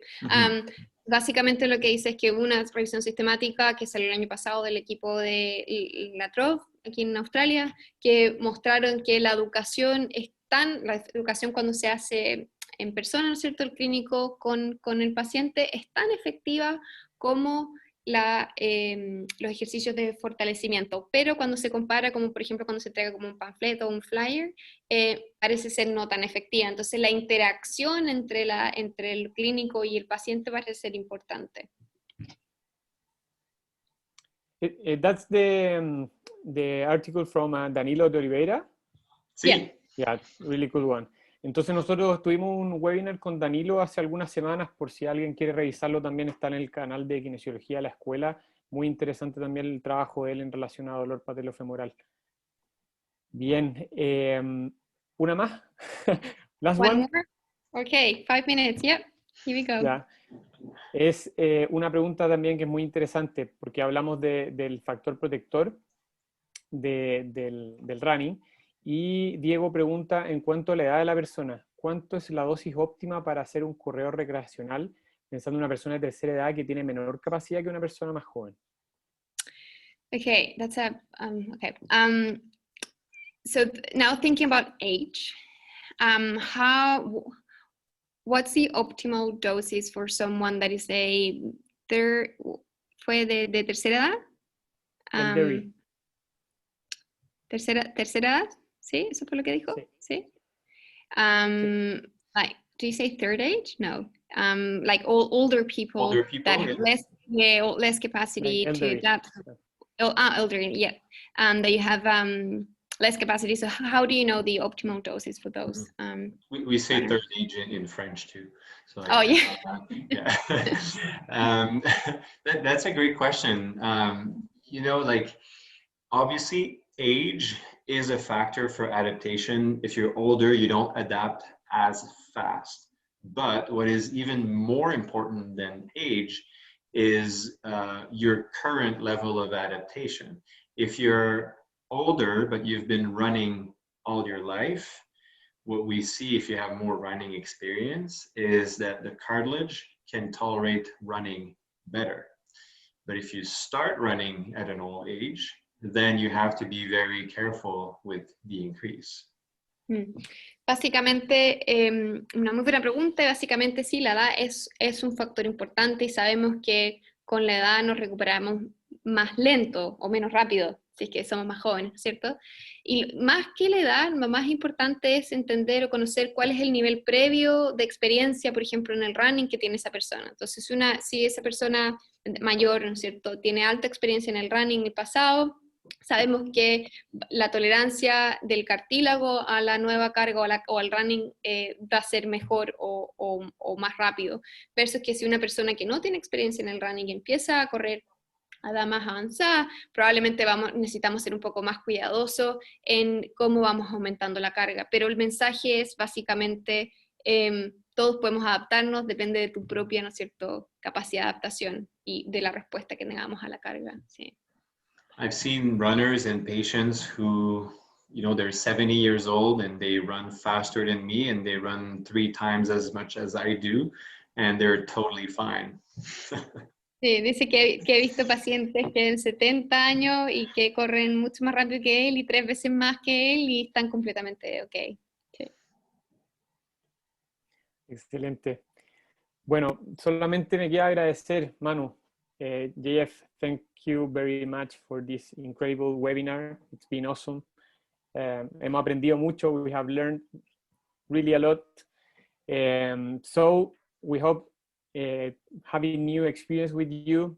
Básicamente lo que dice es que hubo una revisión sistemática que salió el año pasado del equipo de La Trobe, aquí en Australia, que mostraron que la educación cuando se hace en persona, ¿no es cierto?, el clínico con el paciente, es tan efectiva como los ejercicios de fortalecimiento, pero cuando se compara, como por ejemplo cuando se entrega como un panfleto o un flyer, parece ser no tan efectiva. Entonces la interacción entre el clínico y el paciente parece ser importante. That's the article from Danilo de Oliveira. Sí. Yeah, really cool one. Entonces nosotros tuvimos un webinar con Danilo hace algunas semanas, por si alguien quiere revisarlo, también está en el canal de Kinesiología de la Escuela. Muy interesante también el trabajo de él en relación a dolor patelofemoral. Bien, una más. Last One one. more? Okay, 5 minutes, yep, here we go. Ya. Es una pregunta también que es muy interesante, porque hablamos del factor protector del running, y Diego pregunta en cuanto a la edad de la persona, ¿cuánto es la dosis óptima para hacer un corredor recreacional, pensando en una persona de tercera edad que tiene menor capacidad que una persona más joven? Okay, that's a, okay. So now thinking about age, what's the optimal doses for someone that is fue de tercera edad? Elderly. Tercera edad, ¿sí? ¿Eso fue lo que dijo? Sí. Sí. Like, do you say third age? No. Like older people, that have less capacity Like to adapt. Elderly, yeah. That you have less capacity. So how do you know the optimal doses for those? We say third age in French too. So oh yeah. Yeah. That's a great question. You know, like obviously age is a factor for adaptation. If you're older, you don't adapt as fast. But what is even more important than age is your current level of adaptation. If you're older, but you've been running all your life, what we see if you have more running experience is that the cartilage can tolerate running better. But if you start running at an old age, then you have to be very careful with the increase. Básicamente, una muy buena pregunta, y básicamente sí, la edad es un factor importante y sabemos que con la edad nos recuperamos más lento o menos rápido, si es que somos más jóvenes, ¿cierto? Y más que la edad, lo más importante es entender o conocer cuál es el nivel previo de experiencia, por ejemplo, en el running que tiene esa persona. Entonces, si esa persona mayor, ¿no es cierto?, tiene alta experiencia en el running en el pasado, sabemos que la tolerancia del cartílago a la nueva carga o al running va a ser mejor o más rápido, versus que si una persona que no tiene experiencia en el running empieza a correr a edad más avanzada, probablemente necesitamos ser un poco más cuidadosos en cómo vamos aumentando la carga, pero el mensaje es básicamente todos podemos adaptarnos, depende de tu propia, ¿no es cierto?, capacidad de adaptación y de la respuesta que tengamos a la carga, sí. I've seen runners and patients who, you know, they're 70 years old and they run faster than me and they run 3 times as much as I do and they're totally fine. Sí, dice que he visto pacientes que tienen 70 años y que corren mucho más rápido que él y 3 veces más que él y están completamente ok. Sí. Excelente. Bueno, solamente me queda agradecer, Manu. JF, thank you very much for this incredible webinar. It's been awesome. Hemos aprendido mucho. We have learned really a lot. So we hope having new experience with you.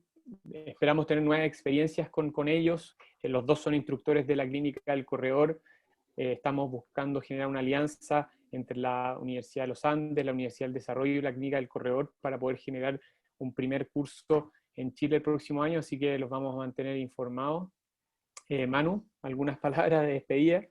Esperamos tener nuevas experiencias con ellos. Los dos son instructores de la Clínica del Corredor. Estamos buscando generar una alianza entre la Universidad de los Andes, la Universidad del Desarrollo y la Clínica del Corredor para poder generar un primer curso en Chile el próximo año, así que los vamos a mantener informados. Manu, ¿algunas palabras de despedida?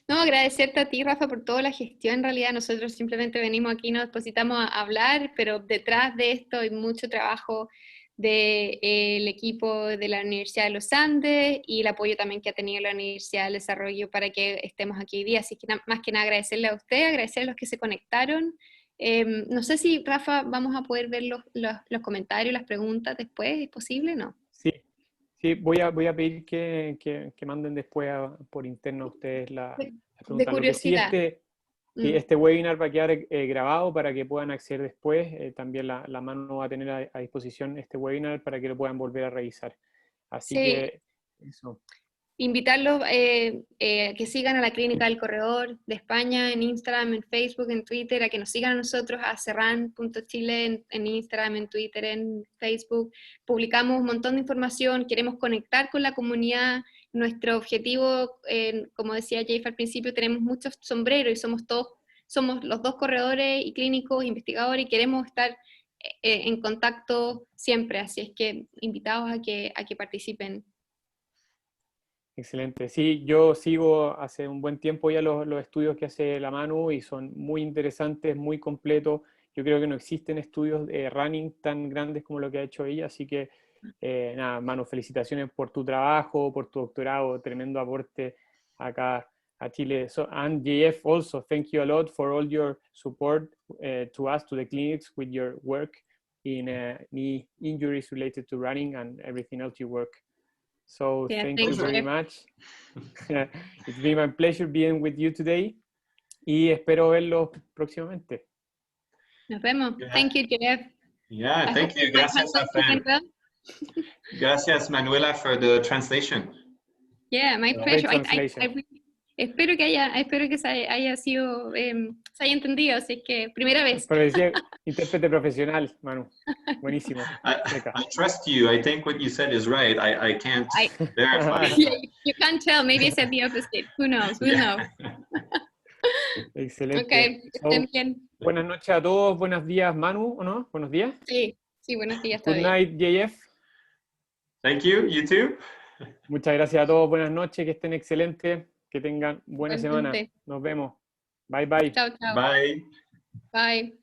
No, agradecerte a ti, Rafa, por toda la gestión. En realidad nosotros simplemente venimos aquí, nos depositamos a hablar, pero detrás de esto hay mucho trabajo del equipo de la Universidad de los Andes y el apoyo también que ha tenido la Universidad del Desarrollo para que estemos aquí hoy día. Así que más que nada agradecerle a usted, agradecer a los que se conectaron. No sé si, Rafa, vamos a poder ver los comentarios, las preguntas después, ¿es posible? ¿No? Sí, voy a pedir que manden después por interno a ustedes la pregunta. De curiosidad. Lo que sí, este webinar va a quedar grabado para que puedan acceder después. También la Manu va a tener a disposición este webinar para que lo puedan volver a revisar. Así que eso. Invitarlos que sigan a la Clínica del Corredor de España en Instagram, en Facebook, en Twitter, a que nos sigan a nosotros a serran.chile en Instagram, en Twitter, en Facebook. Publicamos un montón de información, queremos conectar con la comunidad nuestro objetivo, como decía Jeff al principio, tenemos muchos sombreros y somos los dos corredores y clínicos, investigadores, y queremos estar en contacto siempre, así es que invitados a que participen. Excelente. Sí, yo sigo hace un buen tiempo ya los estudios que hace la Manu y son muy interesantes, muy completos. Yo creo que no existen estudios de running tan grandes como lo que ha hecho ella, así que nada, Manu, felicitaciones por tu trabajo, por tu doctorado, tremendo aporte acá a Chile. So, and JF also, thank you a lot for all your support to us, to the clinics with your work in knee injuries related to running and everything else you work. So Yeah, thank thanks, you very Jeff. much. It's been my pleasure being with you today y espero verlos próximamente. Nos vemos. Yeah. Thank you, Jeff. Yeah, I thank hope you. my Gracias, handout Rafael. went well. Gracias, Manuela, for the translation. Yeah, my Great pleasure. translation. Espero que se haya sido, se haya entendido, así es que primera vez. Pero decía intérprete profesional, Manu. Buenísimo. Seca. I trust you. I think what you said is right. I can't verify. Yeah, you can't tell. Maybe I said the opposite. Who knows? We'll know. Excelente. Okay, estén bien. Buenas noches a todos, buenos días, Manu, ¿o no? Buenos días. Sí, buenos días Good todavía. night, JF. Thank you. You too. Muchas gracias a todos, buenas noches, que estén excelentes, que tengan buena semana. Igualmente. Nos vemos. Bye, bye. Chao, chao. Bye. Bye.